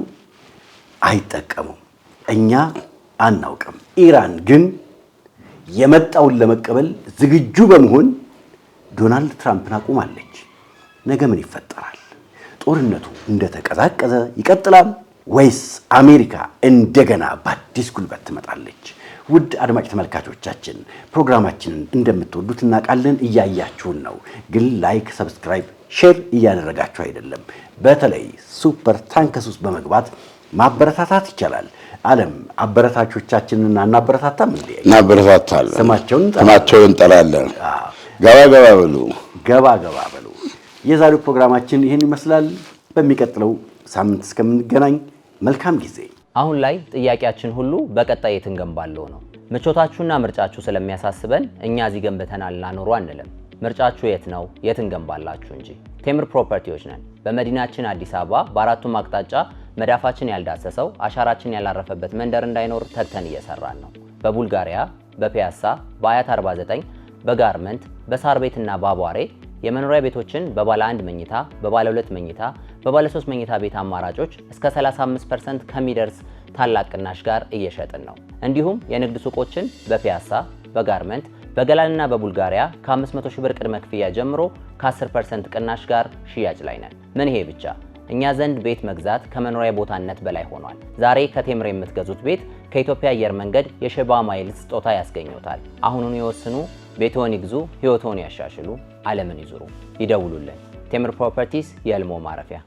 አይጠቀሙም? እኛ አናውቅም። ኢራን ግን የመጣውን ለመቀበል ዝግጁ በመሆን ዶናልድ ትራምፕን አቁማለች። ነገ ምን ይፈጠራል? ጦርነቱ እንደተቀዛቀዘ ይቀጥላል ወይስ አሜሪካ እንደገና በአዲስ ጉልበት ትመጣለች? ውድ አድማጭ ተመልካቾቻችን ፕሮግራማችንን እንደምትወዱት እናውቃለን። እያያችሁን ነው፣ ግን ላይክ፣ ሰብስክራይብ፣ ሼር እያደረጋችሁ አይደለም። በተለይ ሱፐር ታንከስ ውስጥ በመግባት ማበረታታት ይቻላል። ዓለም አበረታቾቻችንን እናበረታታም እንዴ? እናበረታታለን። ስማቸውን እንጠራለን። ገባ ገባ በሉ፣ ገባ ገባ በሉ። የዛሬው ፕሮግራማችን ይህን ይመስላል። በሚቀጥለው ሳምንት እስከምንገናኝ መልካም ጊዜ። አሁን ላይ ጥያቄያችን ሁሉ በቀጣይ የት እንገንባለው ነው። ምቾታችሁና ምርጫችሁ ስለሚያሳስበን እኛ እዚህ ገንብተናል ላኖሩ አንልም። ምርጫችሁ የት ነው? የት እንገንባላችሁ እንጂ። ቴምር ፕሮፐርቲዎች ነን። በመዲናችን አዲስ አበባ በአራቱም አቅጣጫ መዳፋችን ያልዳሰሰው አሻራችን ያላረፈበት መንደር እንዳይኖር ተግተን እየሰራን ነው። በቡልጋሪያ፣ በፒያሳ፣ በአያት 49፣ በጋርመንት፣ በሳር ቤትና በአቧሬ የመኖሪያ ቤቶችን በባለ 1 መኝታ፣ በባለ 2 መኝታ፣ በባለ 3 መኝታ ቤት አማራጮች እስከ 35% ከሚደርስ ታላቅ ቅናሽ ጋር እየሸጥን ነው። እንዲሁም የንግድ ሱቆችን በፒያሳ፣ በጋርመንት፣ በገላንና በቡልጋሪያ ከ500 ሺህ ብር ቅድመ ክፍያ ጀምሮ ከ10% ቅናሽ ጋር ሽያጭ ላይ ነን። ምን ይሄ ብቻ! እኛ ዘንድ ቤት መግዛት ከመኖሪያ ቦታነት በላይ ሆኗል። ዛሬ ከቴምር የምትገዙት ቤት ከኢትዮጵያ አየር መንገድ የሸባ ማይልስ ስጦታ ያስገኙታል። አሁኑኑ ይወስኑ፣ ቤትዎን ይግዙ፣ ህይወትዎን ያሻሽሉ፣ ዓለምን ይዙሩ። ይደውሉልን። ቴምር ፕሮፐርቲስ የህልሞ ማረፊያ።